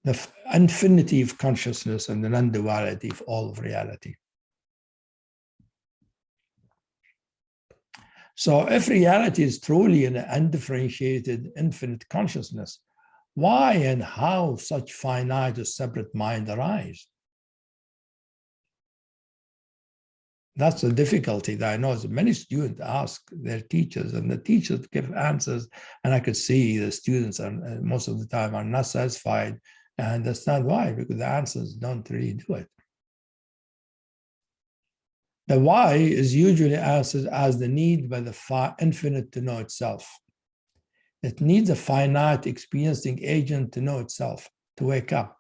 the infinity of consciousness and the non-duality of all of reality. So if reality is truly an undifferentiated infinite consciousness, why and how such finite or separate mind arise? That's the difficulty that I know. Many students ask their teachers, and the teachers give answers, and I could see the students are most of the time are not satisfied. And that's not why, because the answers don't really do it. The why is usually answered as the need by the infinite to know itself. It needs a finite experiencing agent to know itself, to wake up.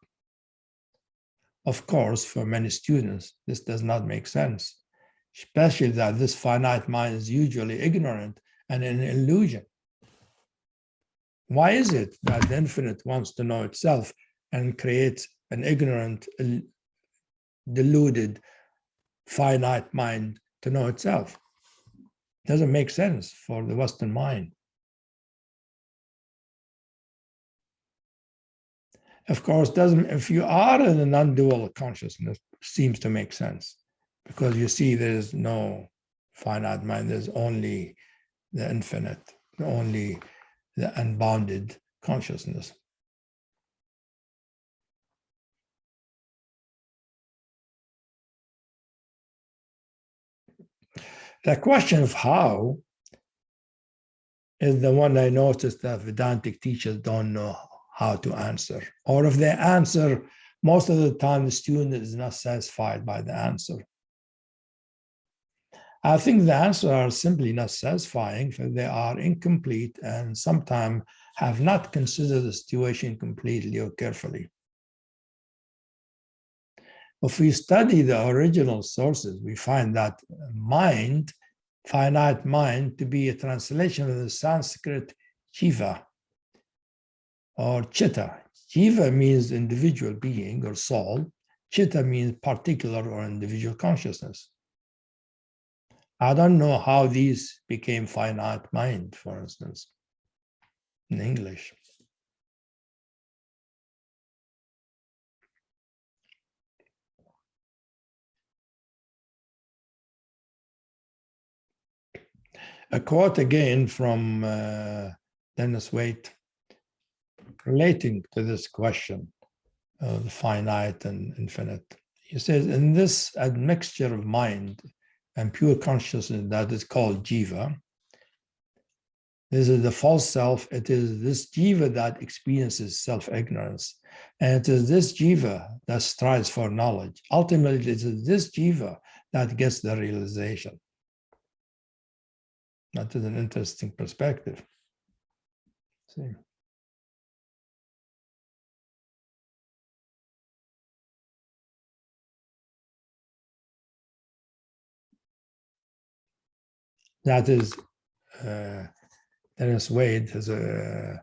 Of course, for many students, this does not make sense, especially that this finite mind is usually ignorant and an illusion. Why is it that the infinite wants to know itself and creates an ignorant, deluded, finite mind to know itself? It doesn't make sense for the Western mind. Of course, if you are in a non-dual consciousness, seems to make sense, because you see there's no finite mind, there's only the infinite, only the unbounded consciousness. The question of how is the one I noticed that Vedantic teachers don't know how to answer. Or if they answer, most of the time the student is not satisfied by the answer. I think the answers are simply not satisfying, for they are incomplete and sometimes have not considered the situation completely or carefully. If we study the original sources, we find that mind, finite mind, to be a translation of the Sanskrit jiva or chitta. Jiva means individual being or soul. Chitta means particular or individual consciousness. I don't know how these became finite mind, for instance, in English. A quote again from Dennis Waite relating to this question of the finite and infinite. He says, in this admixture of mind and pure consciousness that is called jiva, this is the false self. It is this jiva that experiences self-ignorance. And it is this jiva that strives for knowledge. Ultimately, it is this jiva that gets the realization. That is an interesting perspective. See. That is, Dennis Wade has a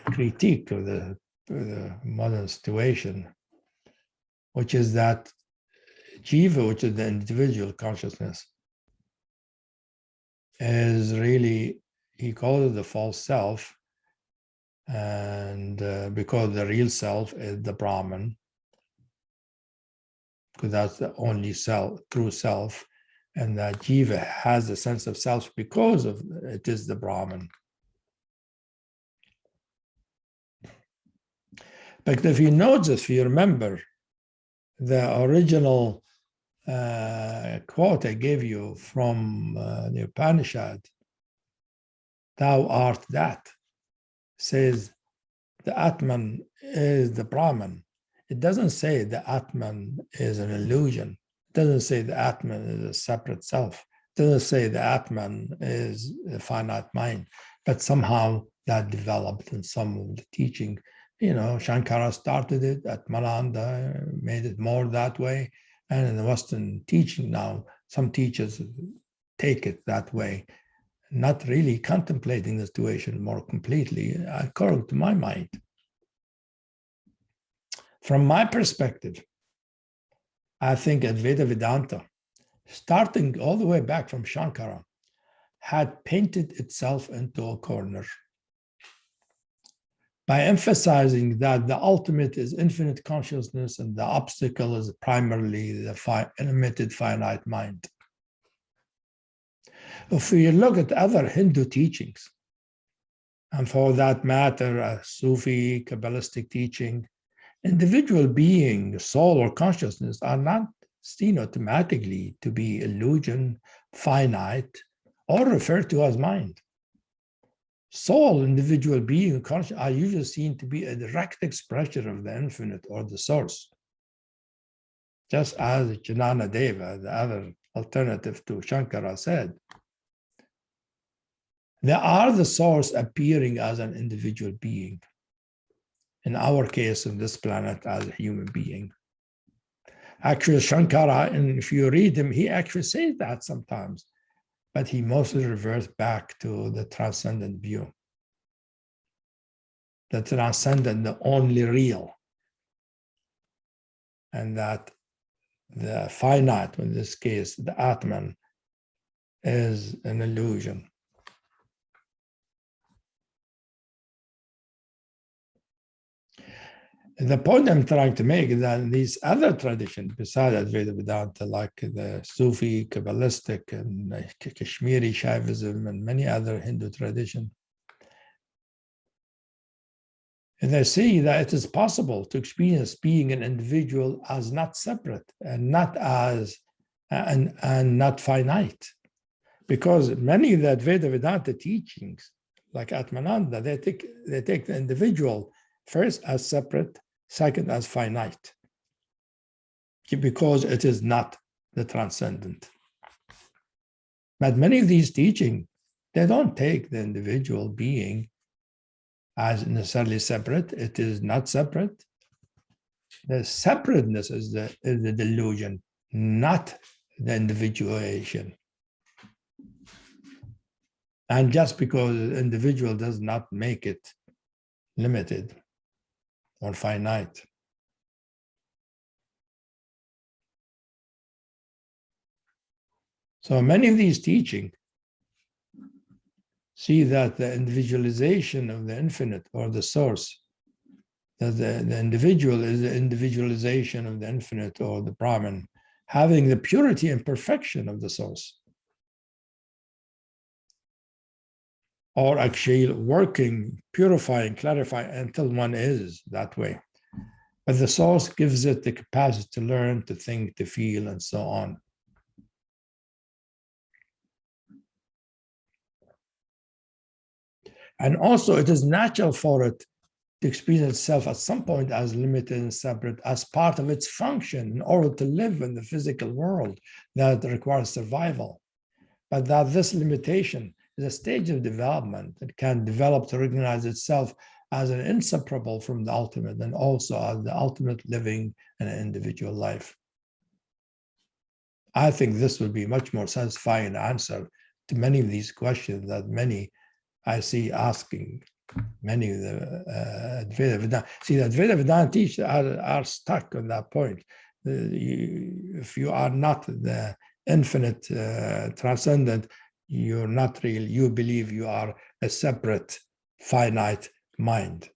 critique of the modern situation, which is that jiva, which is the individual consciousness, is really, he calls it the false self, and because the real self is the Brahman, because that's the only self, true self, and that jiva has a sense of self because of it is the Brahman. But if you notice, if you remember the original quote I gave you from the Upanishad, thou art that, says the Atman is the Brahman. It doesn't say the Atman is an illusion. It doesn't say the Atman is a separate self. It doesn't say the Atman is a finite mind. But somehow that developed in some of the teaching. You know, Shankara started it, Atmananda made it more that way. And in the Western teaching now, some teachers take it that way, not really contemplating the situation more completely, according to my mind. From my perspective, I think Advaita Vedanta, starting all the way back from Shankara, had painted itself into a corner by emphasizing that the ultimate is infinite consciousness and the obstacle is primarily the limited finite mind. If we look at other Hindu teachings, and for that matter, Sufi, Kabbalistic teaching, individual being, soul, or consciousness are not seen automatically to be illusion, finite, or referred to as mind. Soul, individual being, consciousness are usually seen to be a direct expression of the infinite or the source. Just as Jnana Deva, the other alternative to Shankara, said, they are the source appearing as an individual being. In our case, on this planet, as a human being. Actually, Shankara, and if you read him, he actually says that sometimes, but he mostly reverts back to the transcendent view. The transcendent, the only real. And that the finite, in this case, the Atman, is an illusion. The point I'm trying to make is that these other traditions, besides Advaita Vedanta, like the Sufi, Kabbalistic, and Kashmiri Shaivism, and many other Hindu traditions, and they see that it is possible to experience being an individual as not separate and not as and not finite, because many of the Advaita Vedanta teachings, like Atmananda, they take the individual first as separate, second as finite, because it is not the transcendent. But many of these teachings, they don't take the individual being as necessarily separate. It is not separate. The separateness is the delusion, not the individuation. And just because the individual does not make it limited or finite. So many of these teachings see that the individualization of the infinite or the source, that the individual is the individualization of the infinite or the Brahman, having the purity and perfection of the source. Or actually working, purifying, clarifying until one is that way. But the source gives it the capacity to learn, to think, to feel, and so on. And also it is natural for it to experience itself at some point as limited and separate, as part of its function in order to live in the physical world that requires survival. But that this limitation is a stage of development. It can develop to recognize itself as an inseparable from the ultimate, and also as the ultimate living in an individual life. I think this would be much more satisfying answer to many of these questions that many I see asking. Many of the Advaita Vedanta. See, the Advaita Vedanta teachers are stuck on that point. If you are not the infinite transcendent, you're not real. You believe you are a separate, finite mind.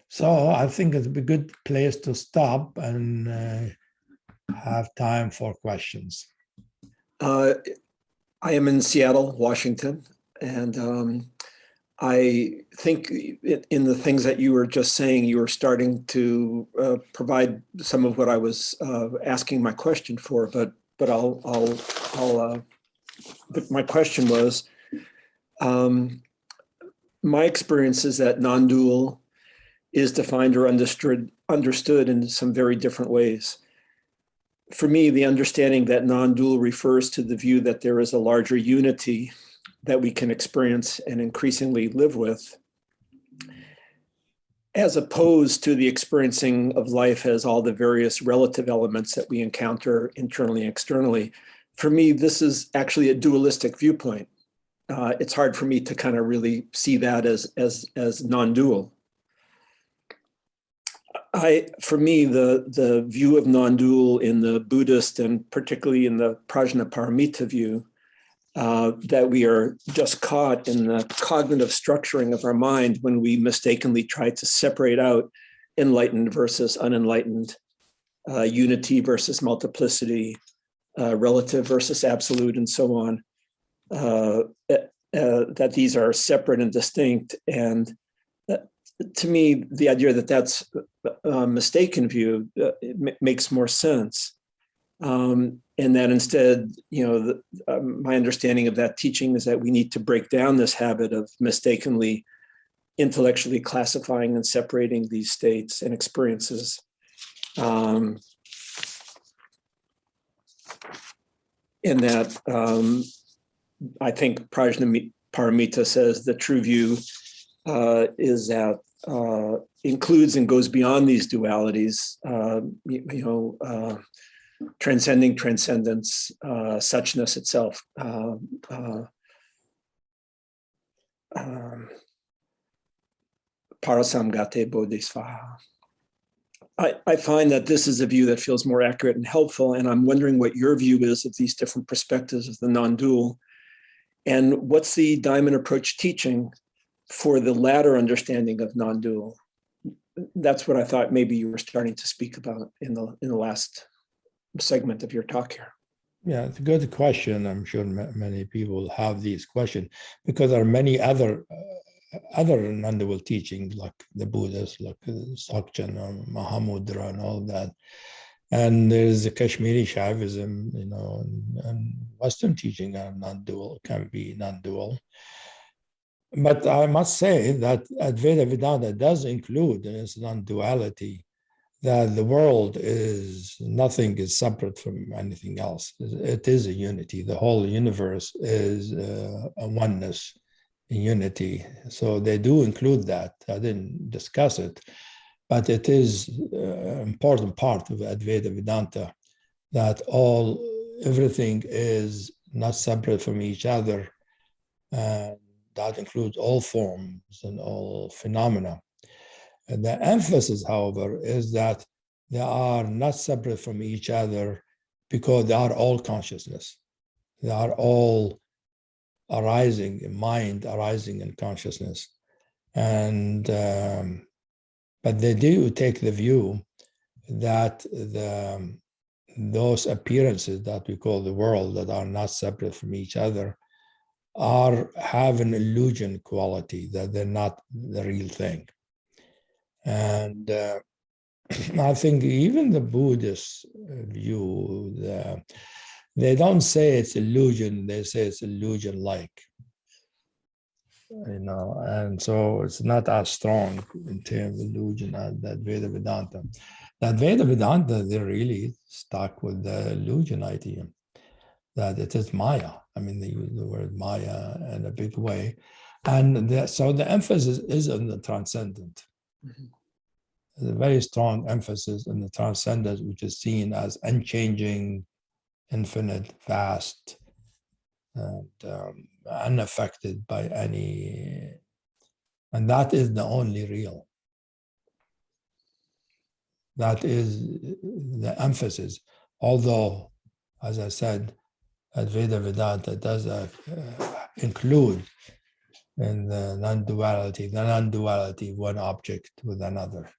So I think it's a good place to stop and have time for questions.
I am in Seattle, Washington, and I think in the things that you were just saying, you were starting to provide some of what I was asking my question for. But my question was, my experience is that non-dual is defined or understood in some very different ways. For me, the understanding that non-dual refers to the view that there is a larger unity that we can experience and increasingly live with, as opposed to the experiencing of life as all the various relative elements that we encounter internally and externally. For me, this is actually a dualistic viewpoint. It's hard for me to kind of really see that as non-dual. For me, the view of non-dual in the Buddhist and particularly in the Prajnaparamita view, that we are just caught in the cognitive structuring of our mind when we mistakenly try to separate out enlightened versus unenlightened, unity versus multiplicity, relative versus absolute, and so on, that these are separate and distinct. And to me, the idea that that's a mistaken view makes more sense. And that instead, my understanding of that teaching is that we need to break down this habit of mistakenly intellectually classifying and separating these states and experiences. And that I think Prajnaparamita says the true view is that includes and goes beyond these dualities, transcending transcendence, suchness itself. Parasamgate bodhisvaha. I find that this is a view that feels more accurate and helpful, and I'm wondering what your view is of these different perspectives of the non-dual, and what's the Diamond Approach teaching for the latter understanding of non-dual. That's what I thought maybe you were starting to speak about in the last segment of your talk here.
Yeah, it's a good question. I'm sure many people have these questions because there are many other non-dual teachings like the Buddhists, like Sakchen or Mahamudra and all that. And there's the Kashmiri Shaivism, and Western teaching are non-dual, can be non-dual. But I must say that Advaita Vedanta does include in its non-duality that the world is, nothing is separate from anything else. It is a unity. The whole universe is a oneness, a unity. So they do include that. I didn't discuss it, but it is an important part of Advaita Vedanta that everything is not separate from each other. That includes all forms and all phenomena. And the emphasis, however, is that they are not separate from each other because they are all consciousness. They are all arising in mind, arising in consciousness. And but they do take the view that those appearances that we call the world that are not separate from each other have an illusion quality, that they're not the real thing. And I think even the Buddhist view, they don't say it's illusion, they say it's illusion-like. and so it's not as strong in terms of illusion as that Advaita Vedanta. That Advaita Vedanta, they're really stuck with the illusion idea that it is Maya. I mean, they use the word Maya in a big way. And so the emphasis is on the transcendent. Mm-hmm. There's a very strong emphasis on the transcendent, which is seen as unchanging, infinite, vast, and unaffected by any. And that is the only real. That is the emphasis. Although, as I said, Advaita Vedanta does include in the non-duality, one object with another,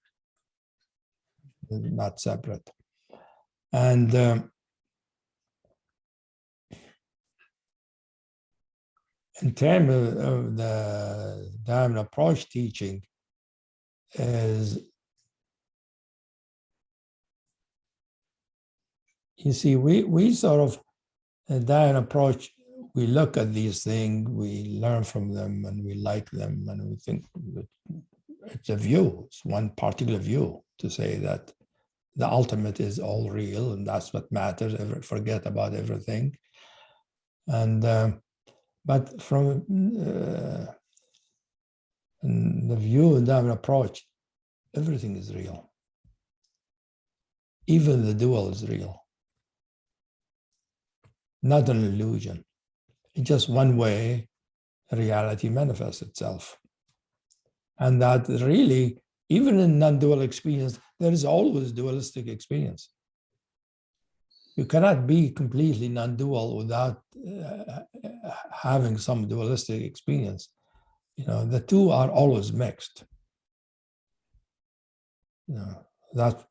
not separate. And in terms of the diamond approach teaching, is, you see, we sort of, in diamond approach, we look at these things, we learn from them, and we like them, and we think that it's a view, it's one particular view to say that the ultimate is all real, and that's what matters, forget about everything. And but from the view and diamond approach, everything is real. Even the dual is real. Not an illusion. It's just one way reality manifests itself. And that really, even in non-dual experience, there is always dualistic experience. You cannot be completely non-dual without having some dualistic experience. The two are always mixed. That's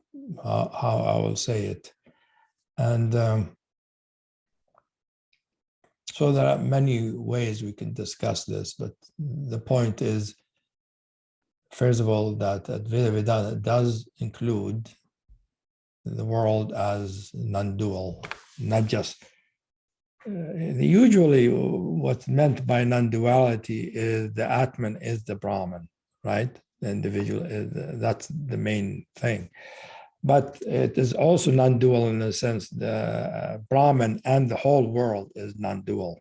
how I will say it. And so there are many ways we can discuss this, but the point is, first of all, that Advaita Vedanta does include the world as non-dual, not just. Usually what's meant by non-duality is the Atman is the Brahman, right? The individual, that's the main thing. But it is also non-dual in the sense the Brahman and the whole world is non-dual.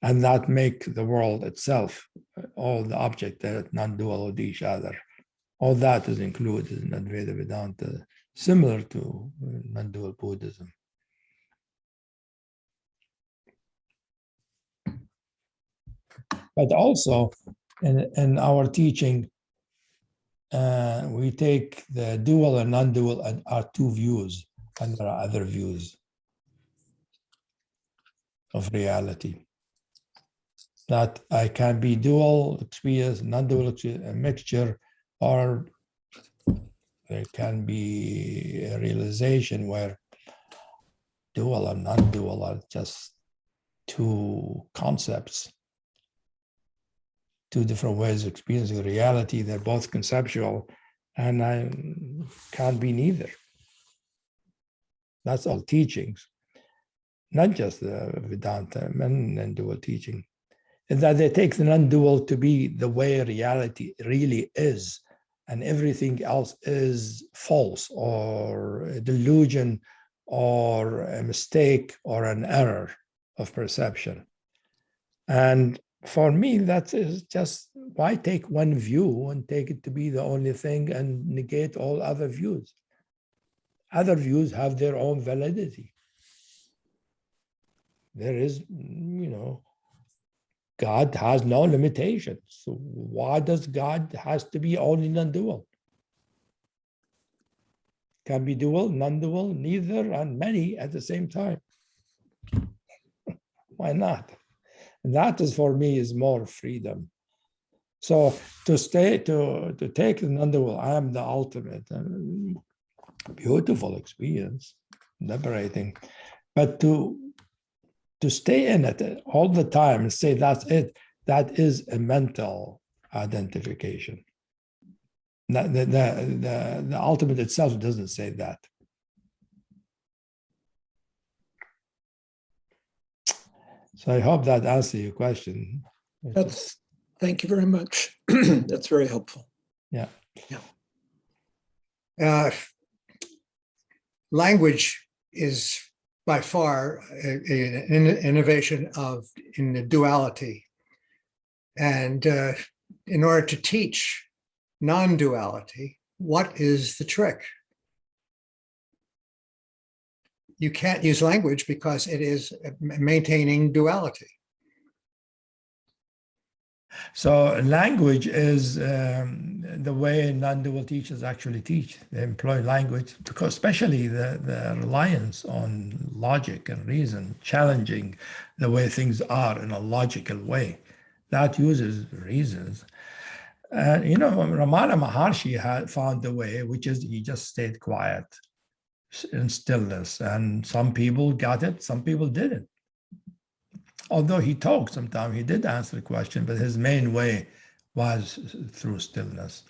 And that makes the world itself, all the objects that are non-dual with each other. All that is included in Advaita Vedanta, similar to non-dual Buddhism. But also in our teaching, we take the dual and non-dual and are two views, and there are other views of reality. That I can be dual experience, non-dual experience, a mixture, or there can be a realization where dual and non-dual are just two concepts, two different ways of experiencing reality. They're both conceptual, and I can't be neither. That's all teachings, not just the Vedanta and dual teaching. And that they take the non-dual to be the way reality really is, and everything else is false or a delusion or a mistake or an error of perception. And for me, that is just, why take one view and take it to be the only thing and negate all other views? Other views have their own validity. There is, God has no limitations. So why does God has to be only non-dual? Can be dual, non-dual, neither, and many at the same time. Why not? And that is, for me, is more freedom. So to take the non-dual, I am the ultimate, beautiful experience, liberating. But to stay in it all the time and say that's it, that is a mental identification. The ultimate itself doesn't say that. So I hope that answers your question.
That's Thank you very much. That's very helpful.
Yeah.
Language is by far an innovation in the duality. And in order to teach non-duality, what is the trick? You can't use language because it is maintaining duality.
So language is the way non-dual teachers actually teach. They employ language because especially the reliance on logic and reason, challenging the way things are in a logical way. That uses reasons. And Ramana Maharshi had found the way, which is he just stayed quiet in stillness. And some people got it, some people didn't. Although he talked sometimes, he did answer the question, but his main way was through stillness.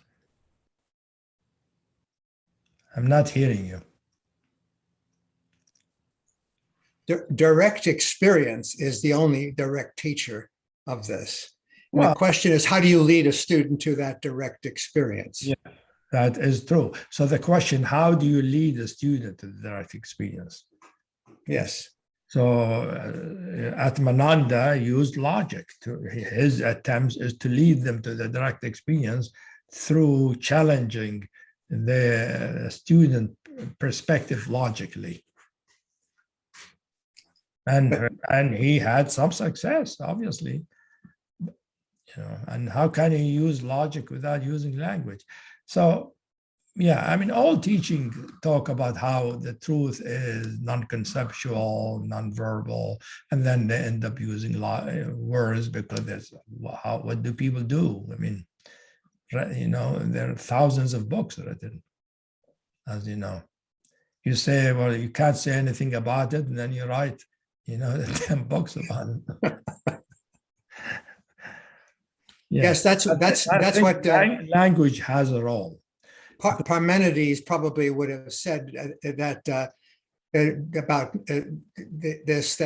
I'm not hearing you.
Direct experience is the only direct teacher of this. And
Well,
the question is, how do you lead a student to that direct experience?
Yeah, that is true. So the question, how do you lead a student to the direct experience?
Yes.
So Atmananda used logic. His attempts is to lead them to the direct experience through challenging the student perspective logically. And he had some success, obviously. And how can you use logic without using language? So yeah, I mean, all teaching talk about how the truth is non-conceptual, non-verbal, and then they end up using words because what do people do? I mean, there are thousands of books written, as you know. You say, well, you can't say anything about it, and then you write, 10 books about it. Yeah.
Yes, that's what
language has a role.
Parmenides probably would have said that about this,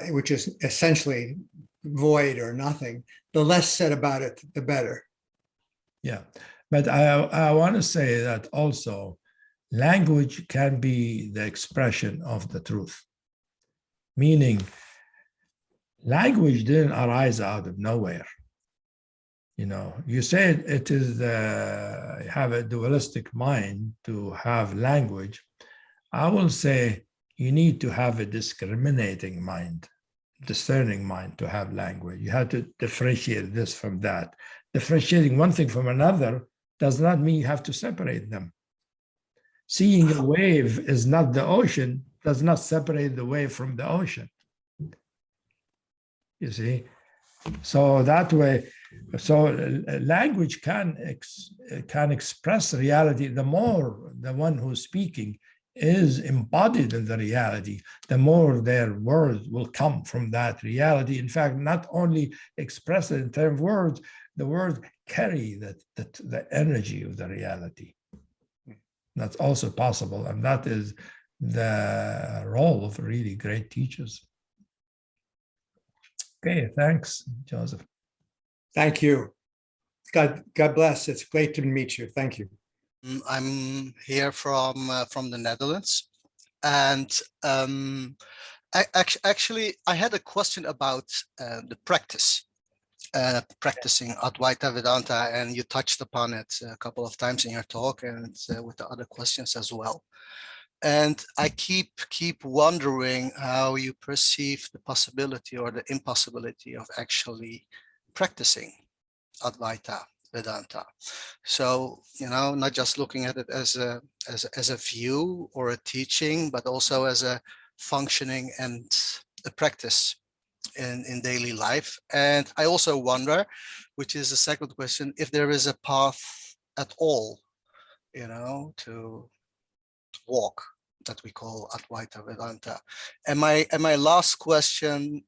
which is essentially void or nothing. The less said about it, the better.
Yeah, but I want to say that also language can be the expression of the truth. Meaning, language didn't arise out of nowhere. You said it is have a dualistic mind to have language. I will say you need to have a discriminating mind, discerning mind to have language. You have to differentiate this from that. Differentiating one thing from another does not mean you have to separate them. Seeing a wave is not the ocean, does not separate the wave from the ocean. You see? So that way, language can express reality. The more the one who's speaking is embodied in the reality, the more their words will come from that reality. In fact, not only express it in terms of words, the words carry the energy of the reality. That's also possible, and that is the role of really great teachers. Okay, thanks, Joseph.
Thank you. God bless. It's great to meet you. Thank you.
I'm here from the Netherlands, and actually, I had a question about the practice, practicing Advaita Vedanta, and you touched upon it a couple of times in your talk, and with the other questions as well. And I keep wondering how you perceive the possibility or the impossibility of actually practicing Advaita Vedanta. So, not just looking at it as a view or a teaching, but also as a functioning and a practice in daily life. And I also wonder, which is the second question, if there is a path at all, to walk that we call Advaita Vedanta. And my last question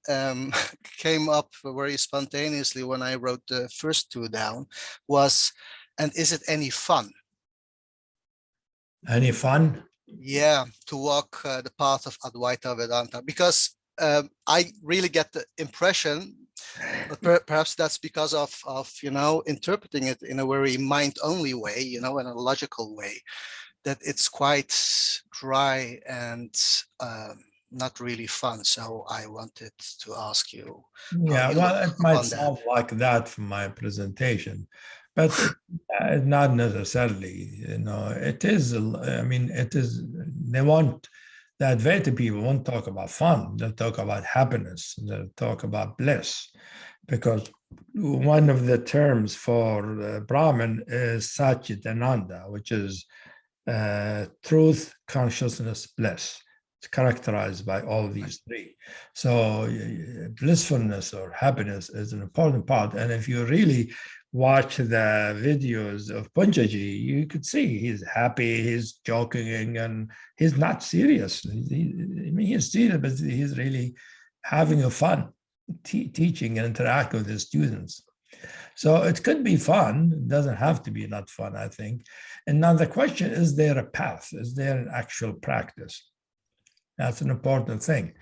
came up very spontaneously when I wrote the first two down was, and is it any fun?
Any fun?
Yeah, to walk the path of Advaita Vedanta, because I really get the impression But perhaps that's because of interpreting it in a very mind-only way, in a logical way, that it's quite dry and not really fun. So I wanted to ask you how
Yeah,
you
well,
look
it might
upon that.
sound like that from my presentation, but not necessarily. It is. I mean, it is. They want the Advaita people won't talk about fun. They'll talk about happiness. They'll talk about bliss, because one of the terms for Brahman is Satchitananda, which is truth, consciousness, bliss. It's characterized by all these three. So blissfulness or happiness is an important part. And if you really watch the videos of Punjaji, you could see he's happy, he's joking, and he's not serious. I mean, he's serious, but he's really having a fun teaching and interacting with his students. So it could be fun. It doesn't have to be not fun, I think. And now the question, is there a path? Is there an actual practice? That's an important thing.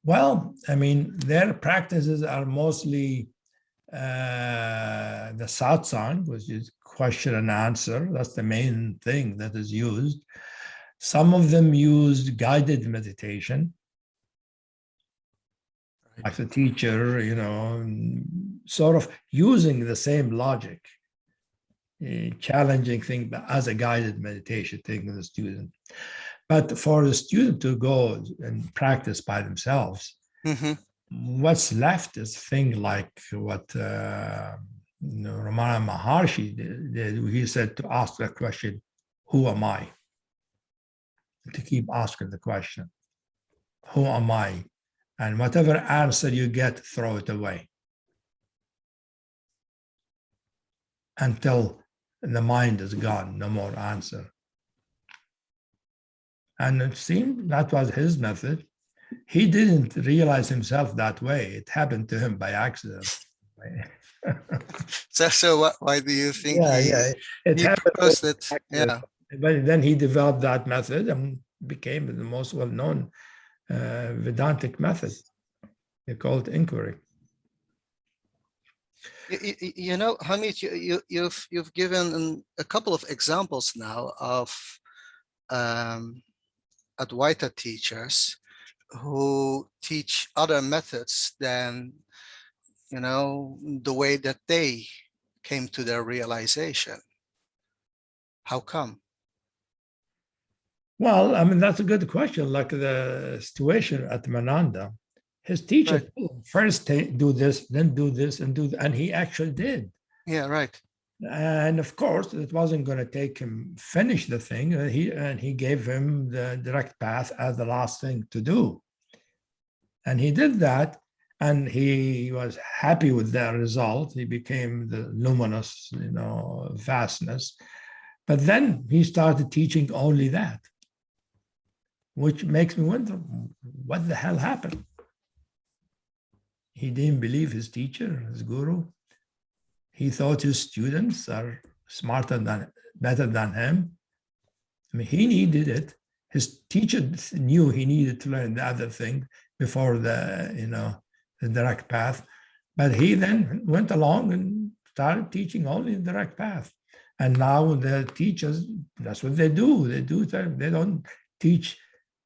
Well, I mean, their practices are mostly the satsang, which is question and answer. That's the main thing that is used. Some of them used guided meditation. Like the teacher, sort of using the same logic, challenging thing, but as a guided meditation thing with the student. But for the student to go and practice by themselves, what's left is things like what Ramana Maharshi did. He said to ask the question, who am I? To keep asking the question, who am I? And whatever answer you get, throw it away until the mind is gone, no more answer. And it seemed that was his method. He didn't realize himself that way. It happened to him by accident.
So why do you think
It
he
happened
proposed it? Yeah.
But then he developed that method and became the most well-known Vedantic method. They call it inquiry.
Hameed, you've given a couple of examples now of Advaita teachers who teach other methods than the way that they came to their realization. How come?
Well, I mean, that's a good question. Like the situation at Mananda, his teacher first do this, then do this, and he actually did.
Yeah, right.
And of course, it wasn't going to take him finish the thing. He gave him the direct path as the last thing to do, and he did that, and he was happy with that result. He became the luminous, vastness. But then he started teaching only that, which makes me wonder, what the hell happened? He didn't believe his teacher, his guru. He thought his students are better than him. I mean, he needed it. His teacher knew he needed to learn the other thing before the direct path. But he then went along and started teaching only the direct path. And now the teachers, that's what they do. They don't teach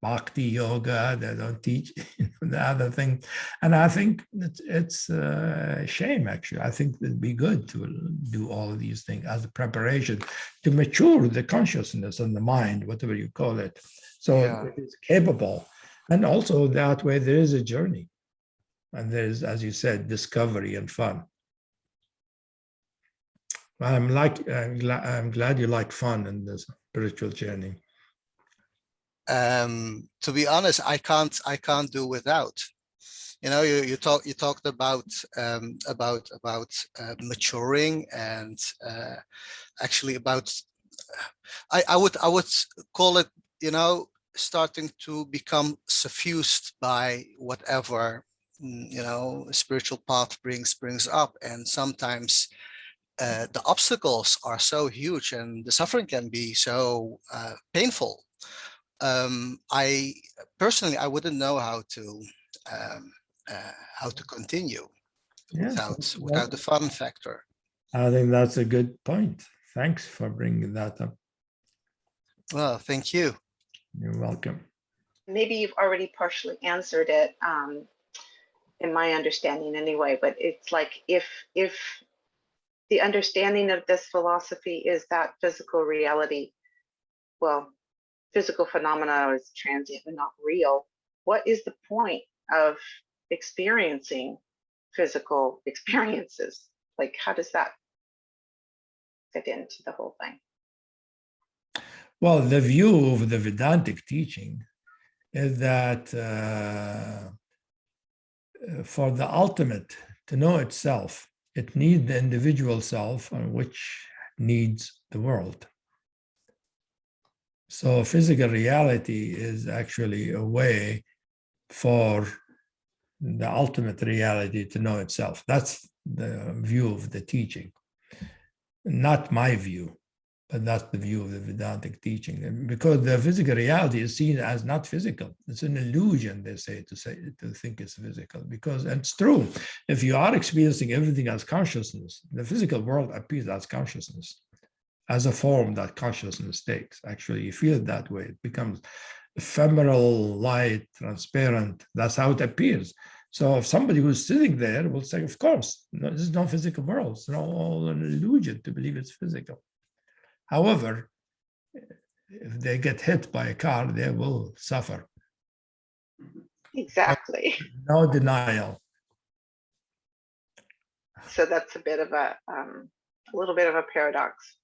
bhakti yoga, they don't teach the other thing. And I think it's a shame, actually. I think it'd be good to do all of these things as a preparation to mature the consciousness and the mind, whatever you call it. So it's capable. And also that way there is a journey. And there's, as you said, discovery and fun. I'm glad you like fun in this spiritual journey.
To be honest, I can't do without. You talked about maturing and actually about I would call it starting to become suffused by whatever spiritual path brings up, and sometimes the obstacles are so huge and the suffering can be so painful. I personally wouldn't know how to continue. without the fun factor.
I think that's a good point. Thanks for bringing that up.
Well, thank you.
You're welcome.
Maybe you've already partially answered it, in my understanding anyway, but it's like if the understanding of this philosophy is that physical reality, well, physical phenomena is transient and not real, what is the point of experiencing physical experiences? Like, how does that fit into the whole thing?
Well, the view of the Vedantic teaching is that for the ultimate to know itself, it needs the individual self, which needs the world. So physical reality is actually a way for the ultimate reality to know itself. That's the view of the teaching. Not my view, but that's the view of the Vedantic teaching. And because the physical reality is seen as not physical. It's an illusion, they say, to think it's physical. Because, and it's true, if you are experiencing everything as consciousness, the physical world appears as consciousness, as a form that consciousness takes. Actually, you feel it that way. It becomes ephemeral, light, transparent. That's how it appears. So if somebody who's sitting there will say, of course, no, this is no physical world. It's all an illusion to believe it's physical. However, if they get hit by a car, they will suffer.
Exactly.
No denial.
So that's a bit of a little bit of a paradox.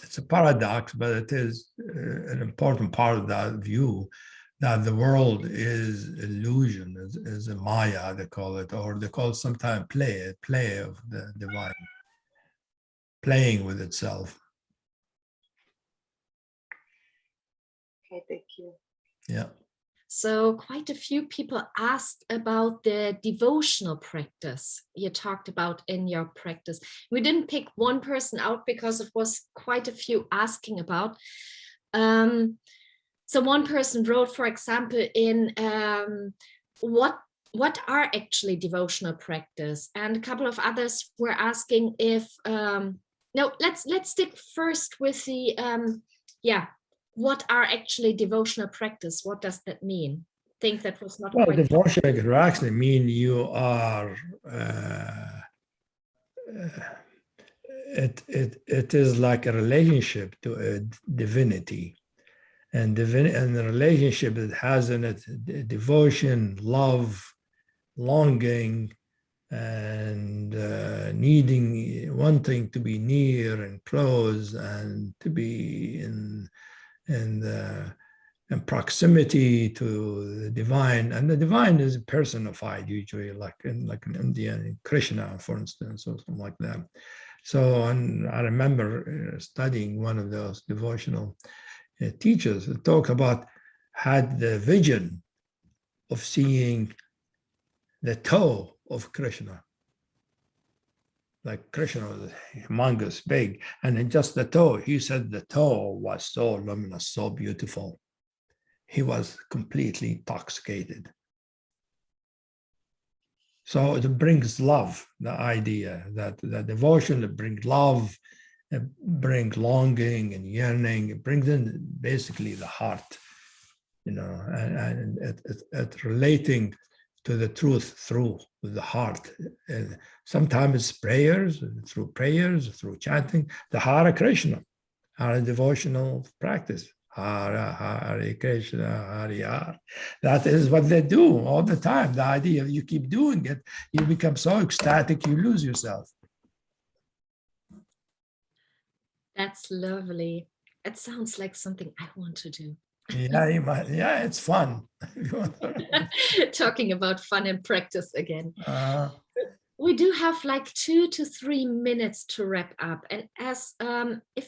It's a paradox, but it is an important part of that view, that the world is illusion, is a maya, they call it, or they call it sometimes play of the divine, playing with itself.
Okay, thank you.
Yeah.
So quite a few people asked about the devotional practice you talked about in your practice. We didn't pick one person out because it was quite a few asking about. So one person wrote, for example, in what are actually devotional practice, and a couple of others were asking if no, let's stick first with the what are actually devotional practice? What does that mean? I think that was not
well,
quite.
Devotional could actually mean you are. It is like a relationship to a divinity, and the relationship that has in it devotion, love, longing, and wanting to be near and close, and to be in proximity to the divine. And the divine is personified usually, like in India, in Krishna, for instance, or something like that. So, and I remember studying one of those devotional teachers who talk about, had the vision of seeing the toe of Krishna. Like Krishna was humongous, big, and then just the toe. He said the toe was so luminous, so beautiful. He was completely intoxicated. So it brings love, the idea that the devotion that brings love, brings longing and yearning, it brings in basically the heart, and it relating to the truth through the heart. And sometimes it's prayers, through chanting the Hare Krishna, our devotional practice. Hare Krishna, Hare Hare. That is what they do all the time. The idea, you keep doing it, you become so ecstatic, you lose yourself.
That's lovely. It sounds like something I want to do.
Yeah, you might. Yeah, it's fun.
Talking about fun and practice again. We do have like 2 to 3 minutes to wrap up. And as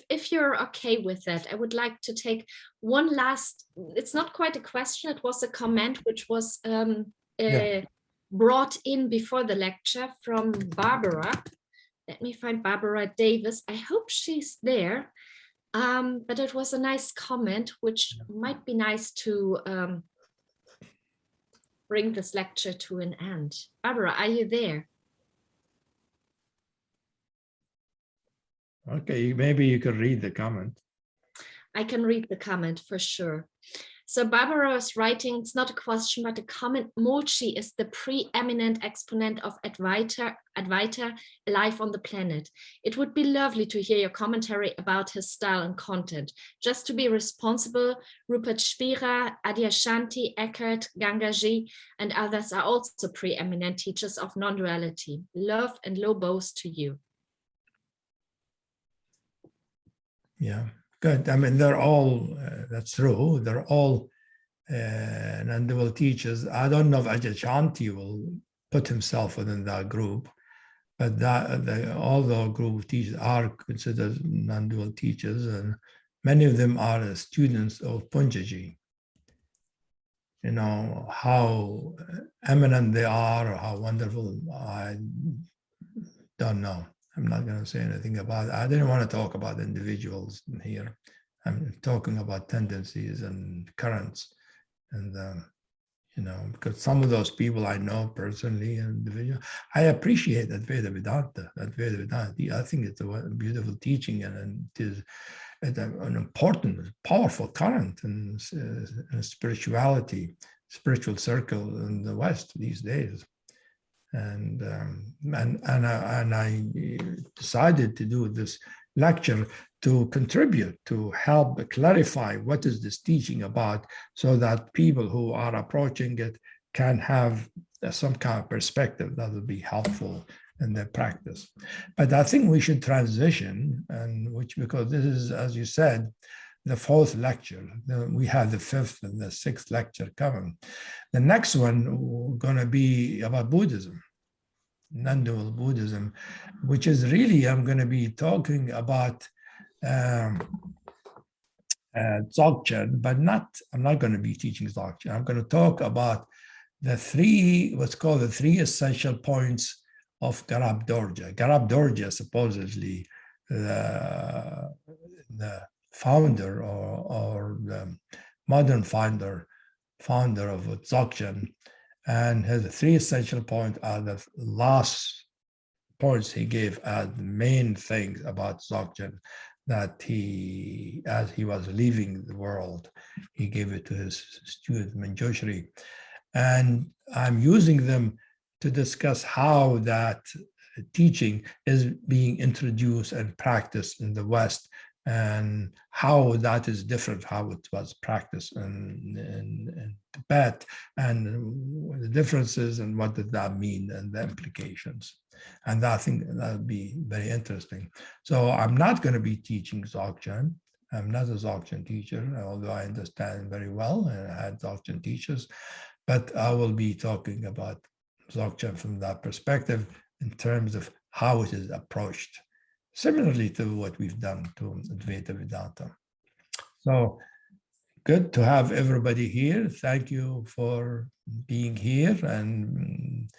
if you're okay with that, I would like to take one last, it's not quite a question, it was a comment which was brought in before the lecture from Barbara. Let me find Barbara Davis. I hope she's there. But it was a nice comment, which might be nice to bring this lecture to an end. Barbara, are you there?
Okay, maybe you could read the comment.
I can read the comment for sure. So Barbara is writing, it's not a question, but a comment. Mochi is the preeminent exponent of Advaita alive on the planet. It would be lovely to hear your commentary about his style and content. Just to be responsible, Rupert Spira, Adyashanti, Eckhart, Gangaji, and others are also preeminent teachers of non-duality. Love and low bows to you.
Yeah, good. I mean, they're all, that's true. They're all non-dual teachers. I don't know if Adyashanti will put himself within that group, but all the group of teachers are considered non-dual teachers, and many of them are students of Punjaji. You know, how eminent they are or how wonderful, I don't know. I'm not going to say anything about it. I didn't want to talk about individuals here. I'm talking about tendencies and currents. And, you know, because some of those people I know personally, individual, I appreciate Advaita Vedanta. Advaita Vedanta, I think it's a beautiful teaching, and it is an important, powerful current in spirituality, spiritual circle in the West these days. And I decided to do this lecture to contribute, to help clarify what is this teaching about, so that people who are approaching it can have some kind of perspective that will be helpful in their practice. But I think we should transition, because this is, as you said, the fourth lecture. We have the fifth and the sixth lecture coming. The next one going to be about Buddhism, non-dual Buddhism, which is really, I'm going to be talking about Dzogchen, but I'm not going to be teaching Dzogchen. I'm going to talk about what's called the three essential points of Garab Dorje. Garab Dorje, supposedly the founder or the modern founder of Dzogchen, and his three essential points are the last points he gave as the main things about Dzogchen, that as he was leaving the world, he gave it to his student Manjushri. And I'm using them to discuss how that teaching is being introduced and practiced in the West, and how that is different, how it was practiced in Tibet, and the differences, and what does that mean, and the implications. And I think that would be very interesting. So I'm not going to be teaching Dzogchen. I'm not a Dzogchen teacher, although I understand very well, and I had Dzogchen teachers, but I will be talking about Dzogchen from that perspective in terms of how it is approached, similarly to what we've done to Advaita Vedanta. So good to have everybody here. Thank you for being here and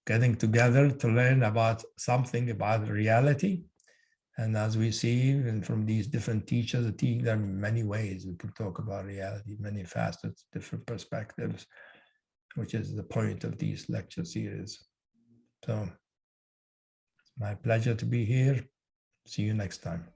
getting together to learn about something about reality. And as we see from these different teachers, there are many ways we can talk about reality, many facets, different perspectives, which is the point of these lecture series. So my pleasure to be here. See you next time.